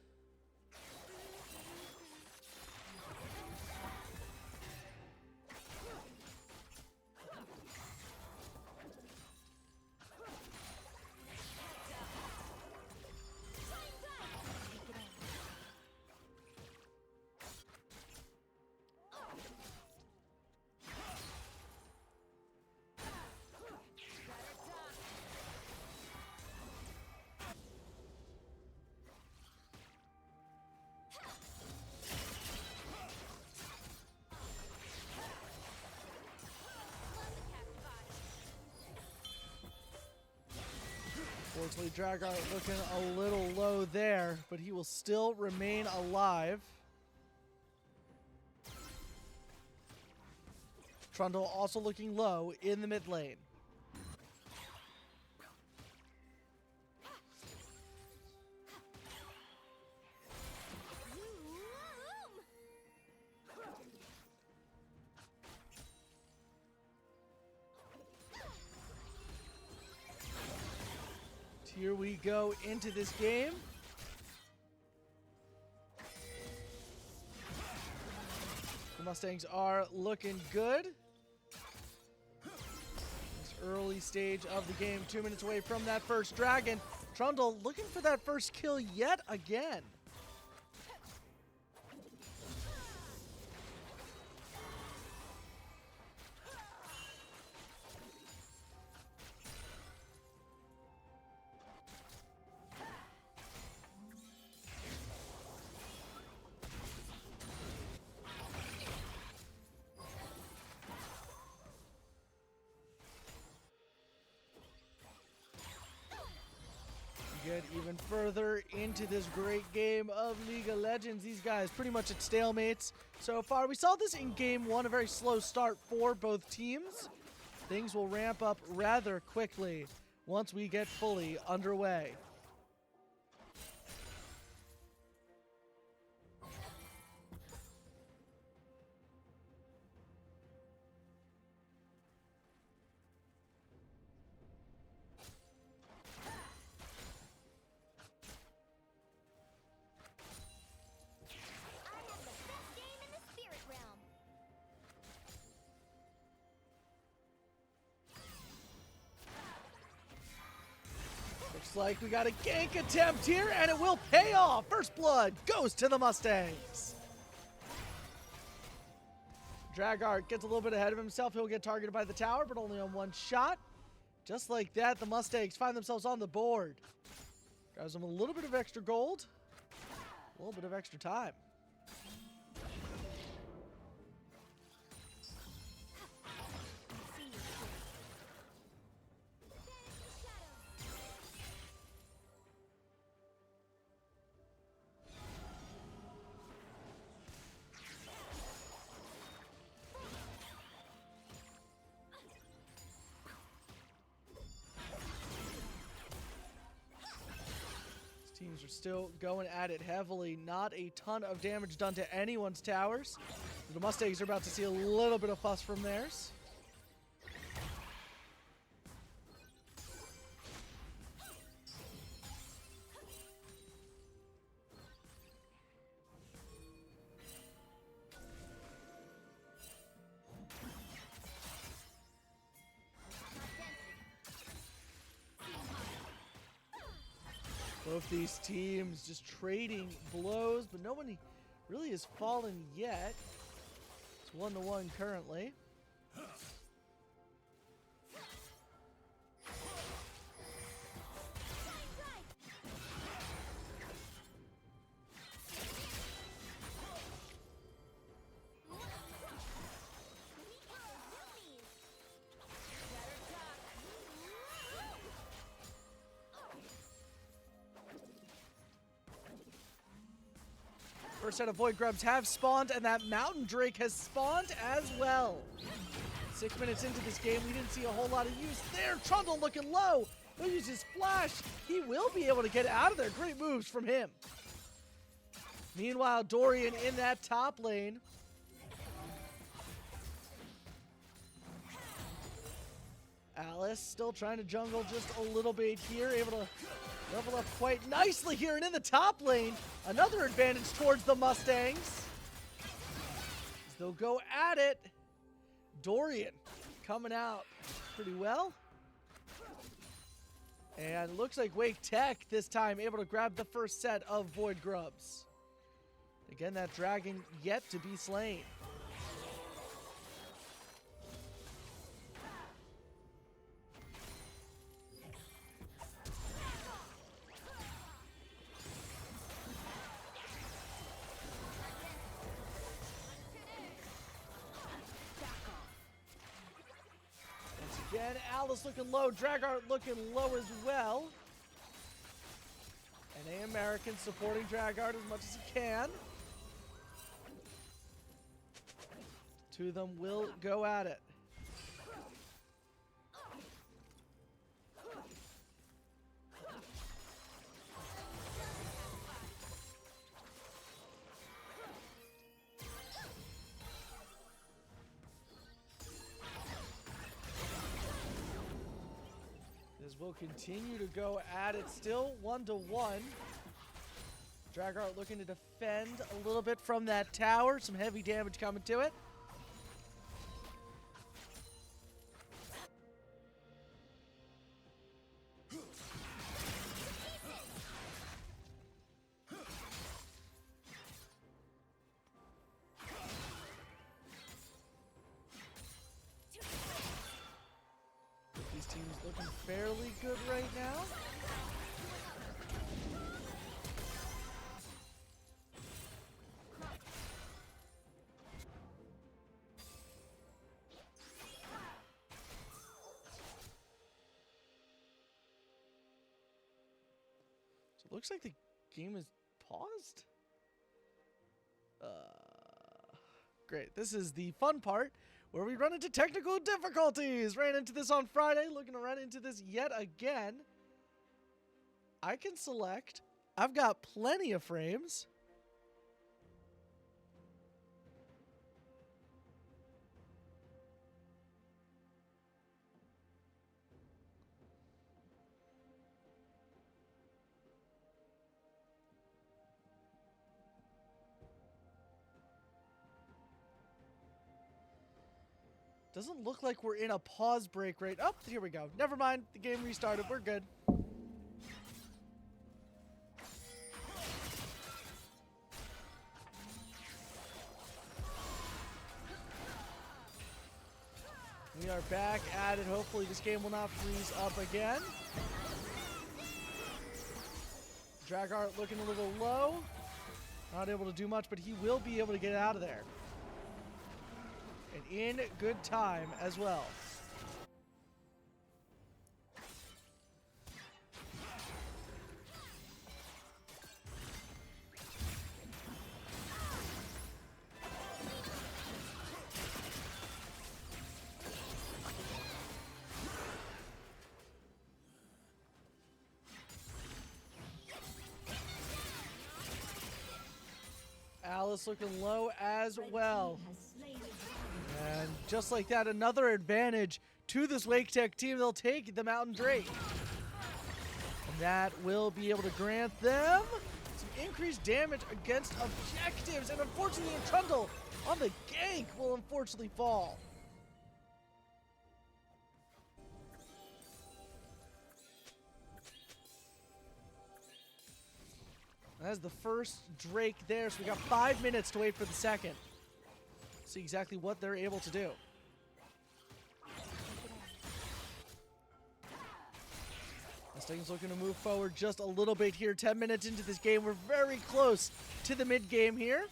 Unfortunately, Dragon looking a little low there, but he will still remain alive. Trundle also looking low in the mid lane. Here we go into this game. The Mustangs are looking good. This early stage of the game, 2 minutes away from that first dragon. Trundle looking for that first kill yet again. Get even further into this great game of League of Legends. These guys pretty much at stalemates so far. We saw this in game 1, a very slow start for both teams. Things will ramp up rather quickly once we get fully underway. Looks like we got a gank attempt here, and it will pay off. First blood goes to the Mustangs. Dragart gets a little bit ahead of himself. He'll get targeted by the tower, but only on 1 shot. Just like that, the Mustangs find themselves on the board. Gives them a little bit of extra gold, a little bit of extra time. Teams are still going at it heavily. Not a ton of damage done to anyone's towers. The Mustangs are about to see a little bit of fuss from theirs. Both these teams just trading blows, but nobody really has fallen yet. It's 1-1 currently. First set of Void Grubs have spawned, and that Mountain Drake has spawned as well. 6 minutes into this game, we didn't see a whole lot of use there. Trundle looking low. He'll use his flash. He will be able to get out of there. Great moves from him. Meanwhile, Dorian in that top lane. Alice still trying to jungle just a little bit here, able to level up quite nicely here, and in the top lane, another advantage towards the Mustangs. As they'll go at it. Dorian coming out pretty well. And looks like Wake Tech this time able to grab the first set of Void Grubs. Again, that dragon yet to be slain. Again, Alice looking low, Dragart looking low as well. NA American supporting Dragart as much as he can. Two of them will go at it. Will continue to go at it, still 1-1. Dragart looking to defend a little bit from that tower. Some heavy damage coming to it. These teams looking fairly good right now. So it looks like the game is paused. Great. This is the fun part where we run into technical difficulties. Ran into this on Friday, looking to run into this yet again. I can select. I've got plenty of frames. Doesn't look like we're in a pause break right. Oh, here we go. Never mind. The game restarted. We're good. We are back at it. Hopefully this game will not freeze up again. Dragart looking a little low. Not able to do much, but he will be able to get out of there. And in good time as well. Alice looking low as well. Has slain the dragon. And just like that, another advantage to this Wake Tech team. They'll take the Mountain Drake. And that will be able to grant them some increased damage against objectives. And unfortunately, Trundle on the gank will unfortunately fall. That's the first Drake there, so we got 5 minutes to wait for the second. See exactly what they're able to do. Mustangs looking to move forward just a little bit here. 10 minutes into this game. We're very close to the mid game here.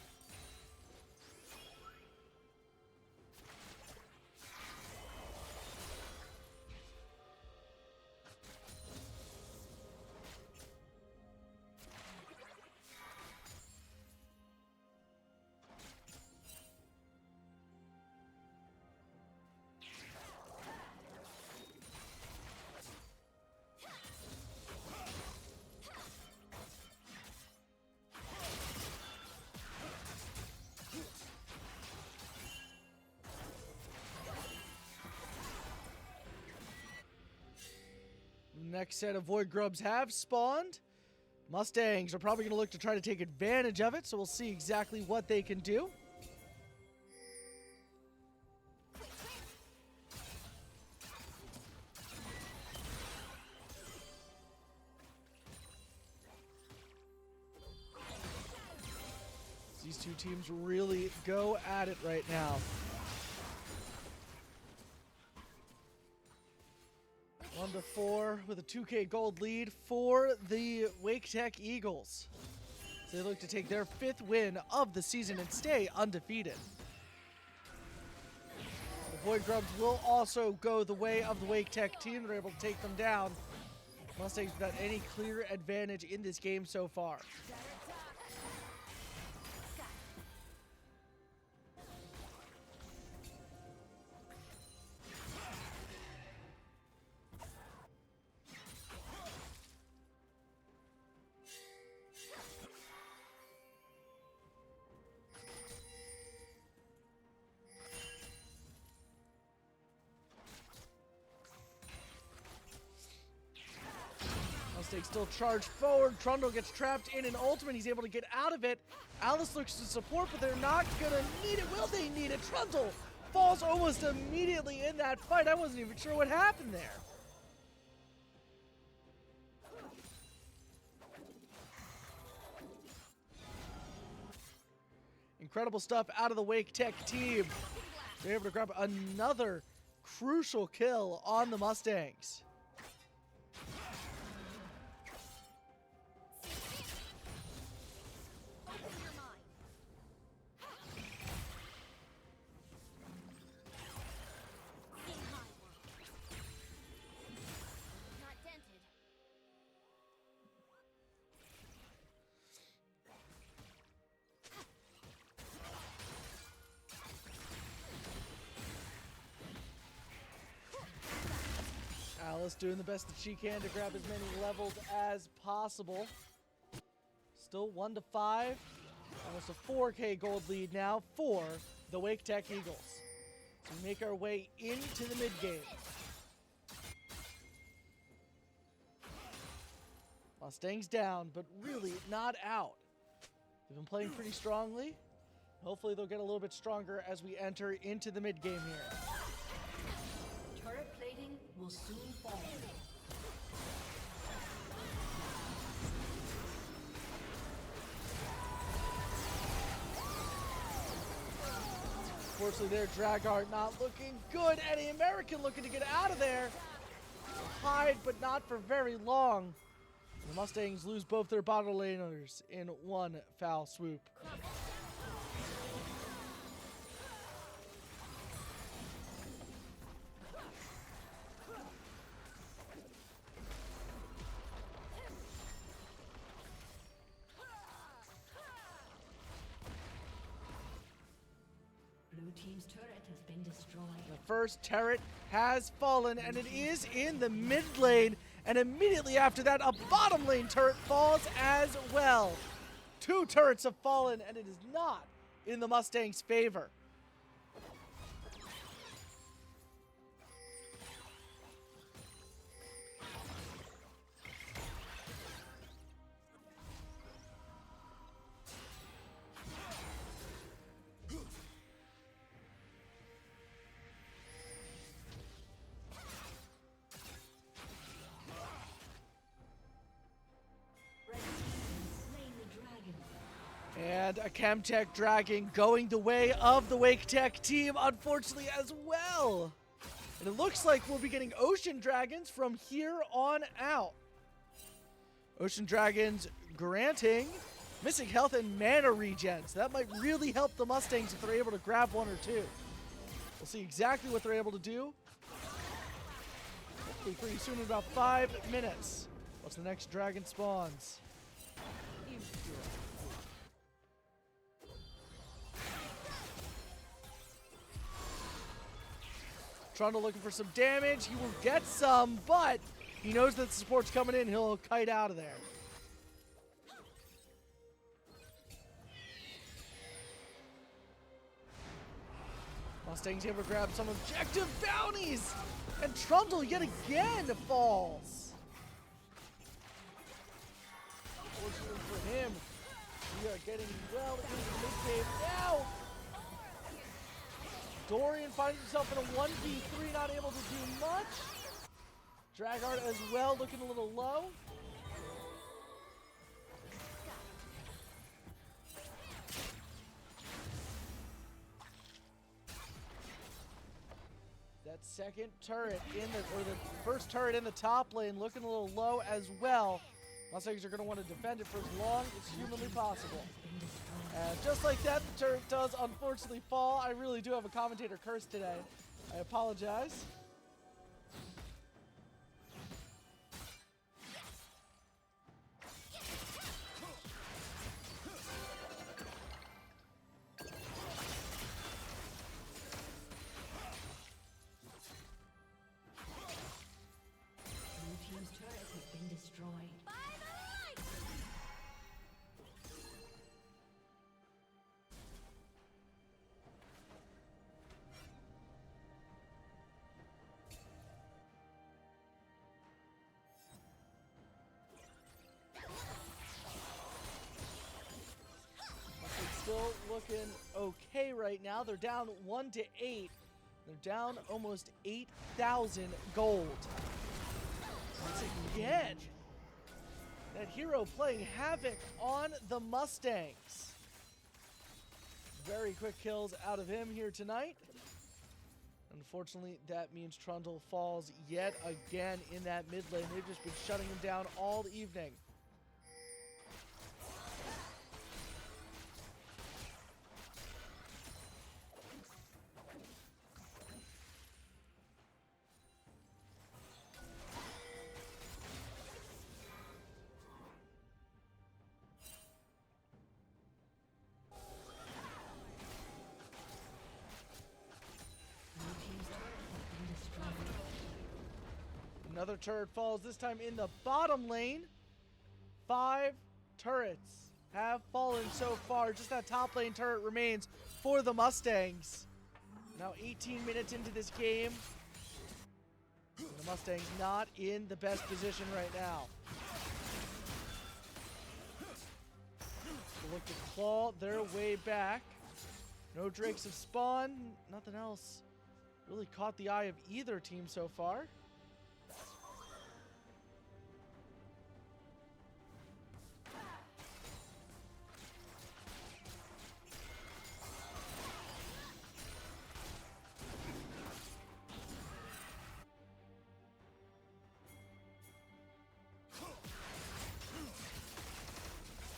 Next set of Void Grubs have spawned. Mustangs are probably going to look to try to take advantage of it, so we'll see exactly what they can do. These two teams really go at it right now. 1-4 with a 2K gold lead for the Wake Tech Eagles. So they look to take their 5th win of the season and stay undefeated. The Void Grubs will also go the way of the Wake Tech team. They're able to take them down. Mustangs without any clear advantage in this game so far. Mustangs still charge forward. Trundle gets trapped in an ultimate. He's able to get out of it. Alice looks to support, but they're not gonna need it. Will they need it? Trundle falls almost immediately in that fight. I wasn't even sure what happened there. Incredible stuff out of the Wake Tech team. They're able to grab another crucial kill on the Mustangs. Alice doing the best that she can to grab as many levels as possible. Still 1-5. Almost a 4K gold lead now for the Wake Tech Eagles. So we make our way into the mid game. Mustangs down, but really not out. They've been playing pretty strongly. Hopefully they'll get a little bit stronger as we enter into the mid game here. Turret plating will soon fall. Unfortunately, their Dragart not looking good. Any American looking to get out of there. Hide, but not for very long. The Mustangs lose both their bottom laners in one foul swoop. Blue team's turret has been destroyed. The first turret has fallen, and it is in the mid lane. And immediately after that, a bottom lane turret falls as well. 2 turrets have fallen, and it is not in the Mustangs' favor. And a Chemtech Dragon going the way of the Wake Tech team, unfortunately, as well. And it looks like we'll be getting Ocean Dragons from here on out. Ocean Dragons granting missing health and mana regens. That might really help the Mustangs if they're able to grab one or two. We'll see exactly what they're able to do. Hopefully pretty soon in about 5 minutes. Once the next dragon spawns. Trundle looking for some damage. He will get some, but he knows that the support's coming in. He'll kite out of there. Mustangs able to grab some objective bounties. And Trundle yet again falls. Unfortunately for him, we are getting well into the mid-game now. Dorian finds himself in a 1v3, not able to do much. Dragart as well, looking a little low. That second turret or the first turret in the top lane looking a little low as well. Mustangs are going to want to defend it for as long as humanly possible. And just like that, the turret does unfortunately fall. I really do have a commentator curse today. I apologize. Blue team's turret has been destroyed. Still looking okay right now. They're down 1-8. They're down almost 8,000 gold. Once again, that hero playing havoc on the Mustangs. Very quick kills out of him here tonight. Unfortunately, that means Trundle falls yet again in that mid lane. They've just been shutting him down all evening. Another turret falls, this time in the bottom lane. 5 turrets have fallen so far. Just that top lane turret remains for the Mustangs. Now 18 minutes into this game. And the Mustangs not in the best position right now. They look to claw their way back. No Drakes have spawned. Nothing else really caught the eye of either team so far.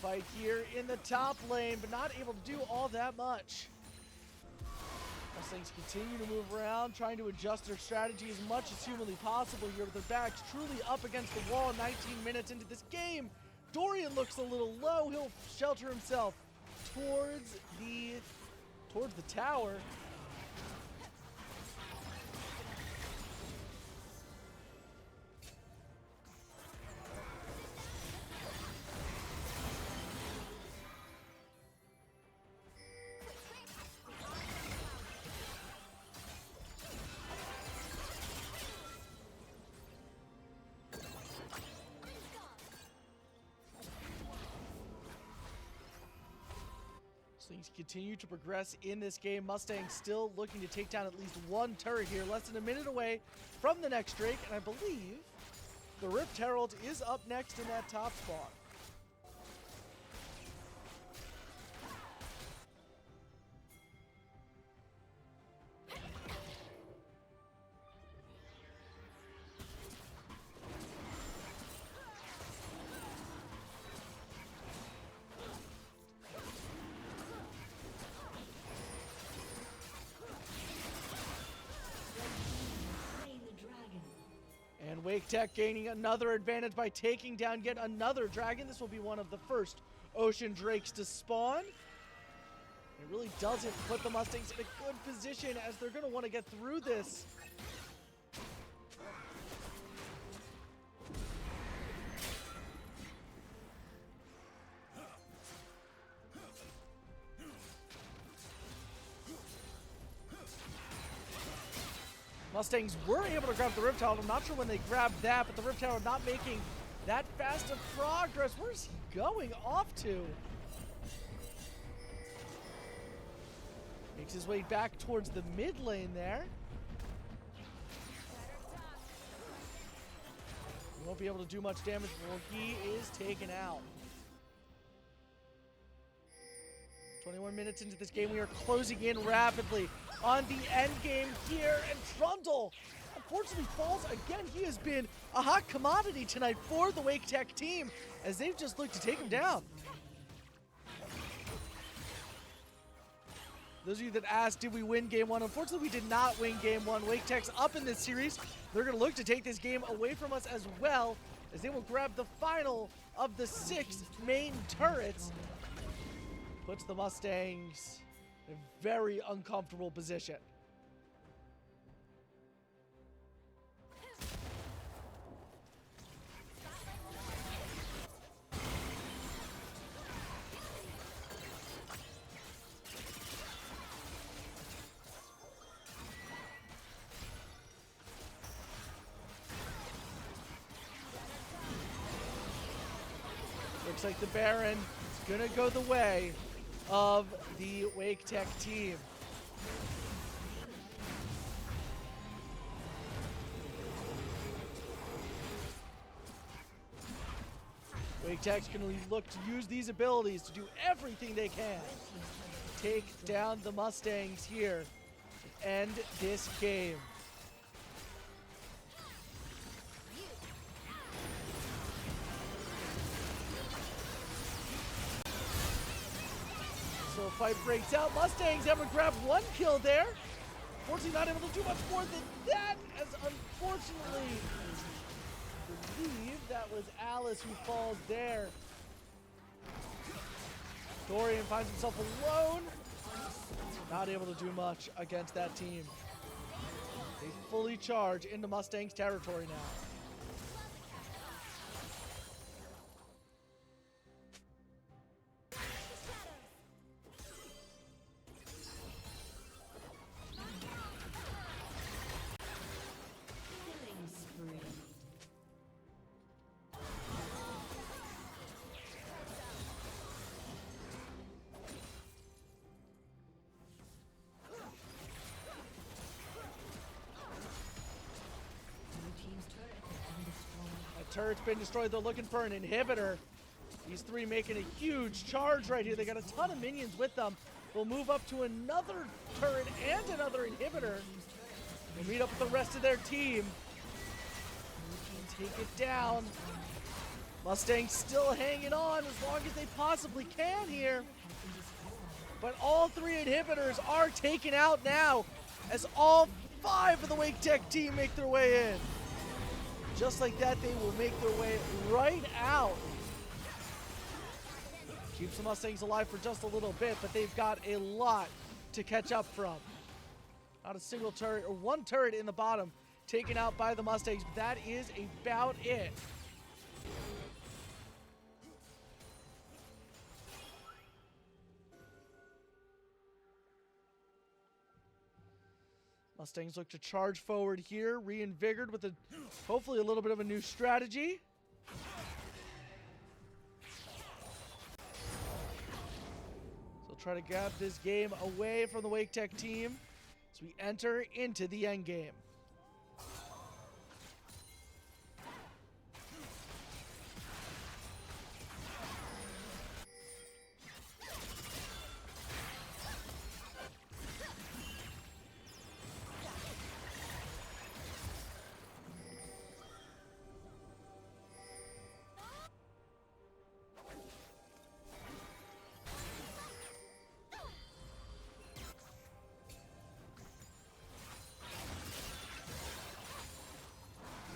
Fight here in the top lane, but not able to do all that much. Mustangs continue to move around, trying to adjust their strategy as much as humanly possible here with their backs truly up against the wall 19 minutes into this game. Dorian looks a little low. He'll shelter himself towards the tower. Things continue to progress in this game. Mustangs still looking to take down at least one turret here. Less than a minute away from the next Drake. And I believe the Rift Herald is up next in that top spot. And Wake Tech gaining another advantage by taking down yet another dragon. This will be one of the first Ocean Drakes to spawn. It really doesn't put the Mustangs in a good position as they're going to want to get through this. Mustangs were able to grab the Rift Herald. I'm not sure when they grabbed that, but the Rift Herald not making that fast of progress. Where's he going off to? Makes his way back towards the mid lane there. He won't be able to do much damage before he is taken out. 21 minutes into this game, we are closing in rapidly on the end game here, and Trundle unfortunately falls again. He has been a hot commodity tonight for the Wake Tech team as they've just looked to take him down. Those of you that asked, did we win game one? Unfortunately, we did not win game one. Wake Tech's up in this series. They're going to look to take this game away from us as well, as they will grab the final of the 6 main turrets. Puts the Mustangs in a very uncomfortable position. Looks like the Baron is going to go the way of the Wake Tech team. Wake Tech's going to look to use these abilities to do everything they can. Take down the Mustangs here to end this game. So a fight breaks out. Mustangs able to grab 1 kill there. Unfortunately, not able to do much more than that, as unfortunately, I believe that was Alice who falls there. Dorian finds himself alone. Not able to do much against that team. They fully charge into Mustangs territory now. Turret's been destroyed. They're looking for an inhibitor. These 3 making a huge charge right here. They got a ton of minions with them. We'll move up to another turret and another inhibitor. We'll meet up with the rest of their team. Take it down. Mustangs still hanging on as long as they possibly can here. But all 3 inhibitors are taken out now as all 5 of the Wake Tech team make their way in. Just like that, they will make their way right out. Keeps the Mustangs alive for just a little bit, but they've got a lot to catch up from. Not a single turret, or 1 turret in the bottom, taken out by the Mustangs, but that is about it. Mustangs look to charge forward here, reinvigorated with hopefully a little bit of a new strategy. So will try to grab this game away from the Wake Tech team as we enter into the end game.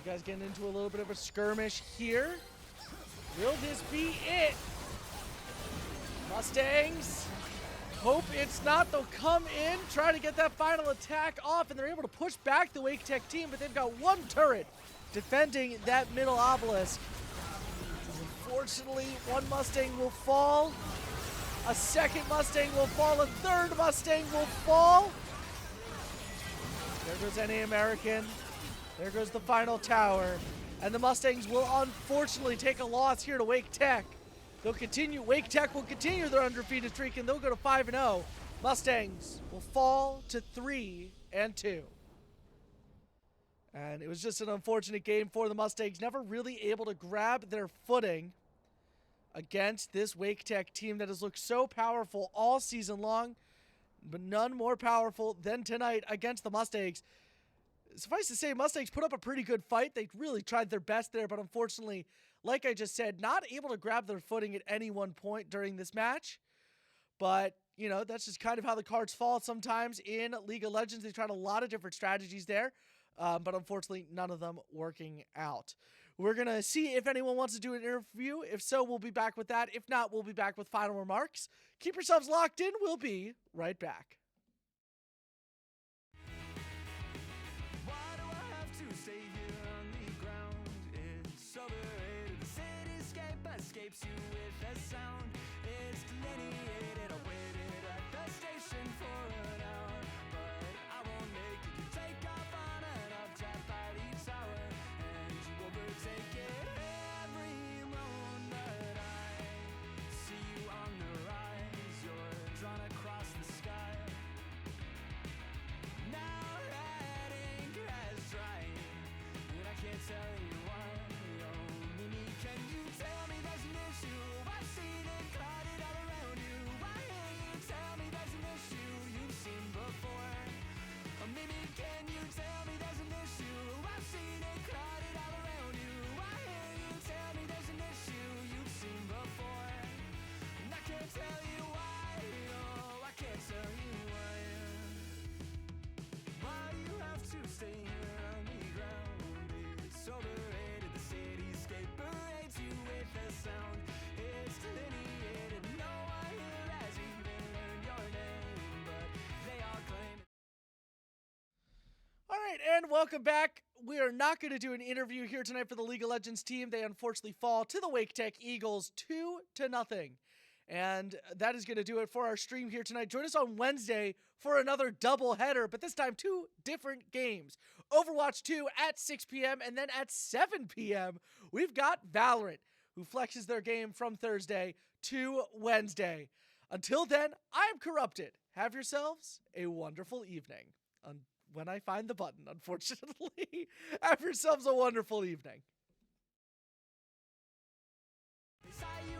You guys getting into a little bit of a skirmish here. Will this be it? Mustangs hope it's not. They'll come in, try to get that final attack off, and they're able to push back the Wake Tech team, but they've got one turret defending that middle obelisk. Unfortunately, one Mustang will fall. A second Mustang will fall. A third Mustang will fall. There goes NA American. There goes the final tower. And the Mustangs will unfortunately take a loss here to Wake Tech. They'll continue. Wake Tech will continue their undefeated streak, and they'll go to 5-0. Mustangs will fall to 3-2. And it was just an unfortunate game for the Mustangs. Never really able to grab their footing against this Wake Tech team that has looked so powerful all season long, but none more powerful than tonight against the Mustangs. Suffice to say, Mustangs put up a pretty good fight. They really tried their best there, but unfortunately, like I just said, not able to grab their footing at any one point during this match. But, you know, that's just kind of how the cards fall sometimes in League of Legends. They tried a lot of different strategies there, but unfortunately, none of them working out. We're going to see if anyone wants to do an interview. If so, we'll be back with that. If not, we'll be back with final remarks. Keep yourselves locked in. We'll be right back. Escapes you with a sound. It's delineated. I waited at the station for an hour, but I won't make it. You take off on an updraft by each hour, and you overtake it every moment. I see you on the rise. You're drawn across the sky. Now that ink has dried, and I can't tell you why. Oh, Mimi, can you tell me there's an issue? I've seen it clouded all around you. Why can't you tell me there's an issue you've seen before? Oh, Mimi, can you tell me there's an issue? I've seen it clouded all around you. Why can't you tell me there's an issue you've seen before? And I can't tell you why. Oh, I can't tell you why. Why do you have to stay here on the ground? It's overrated. The cityscape parades you with a sound. It's delineated. No one here has even learned your name, but they all claim it. All right, and welcome back. We are not going to do an interview here tonight for the League of Legends team. They unfortunately fall to the Wake Tech Eagles 2-0. And that is going to do it for our stream here tonight. Join us on Wednesday for another doubleheader, but this time 2 different games. Overwatch 2 at 6 p.m. and then at 7 p.m. we've got Valorant, who flexes their game from Thursday to Wednesday. Until then, I'm Corrupted. Have yourselves a wonderful evening. When I find the button, unfortunately. Have yourselves a wonderful evening. They saw you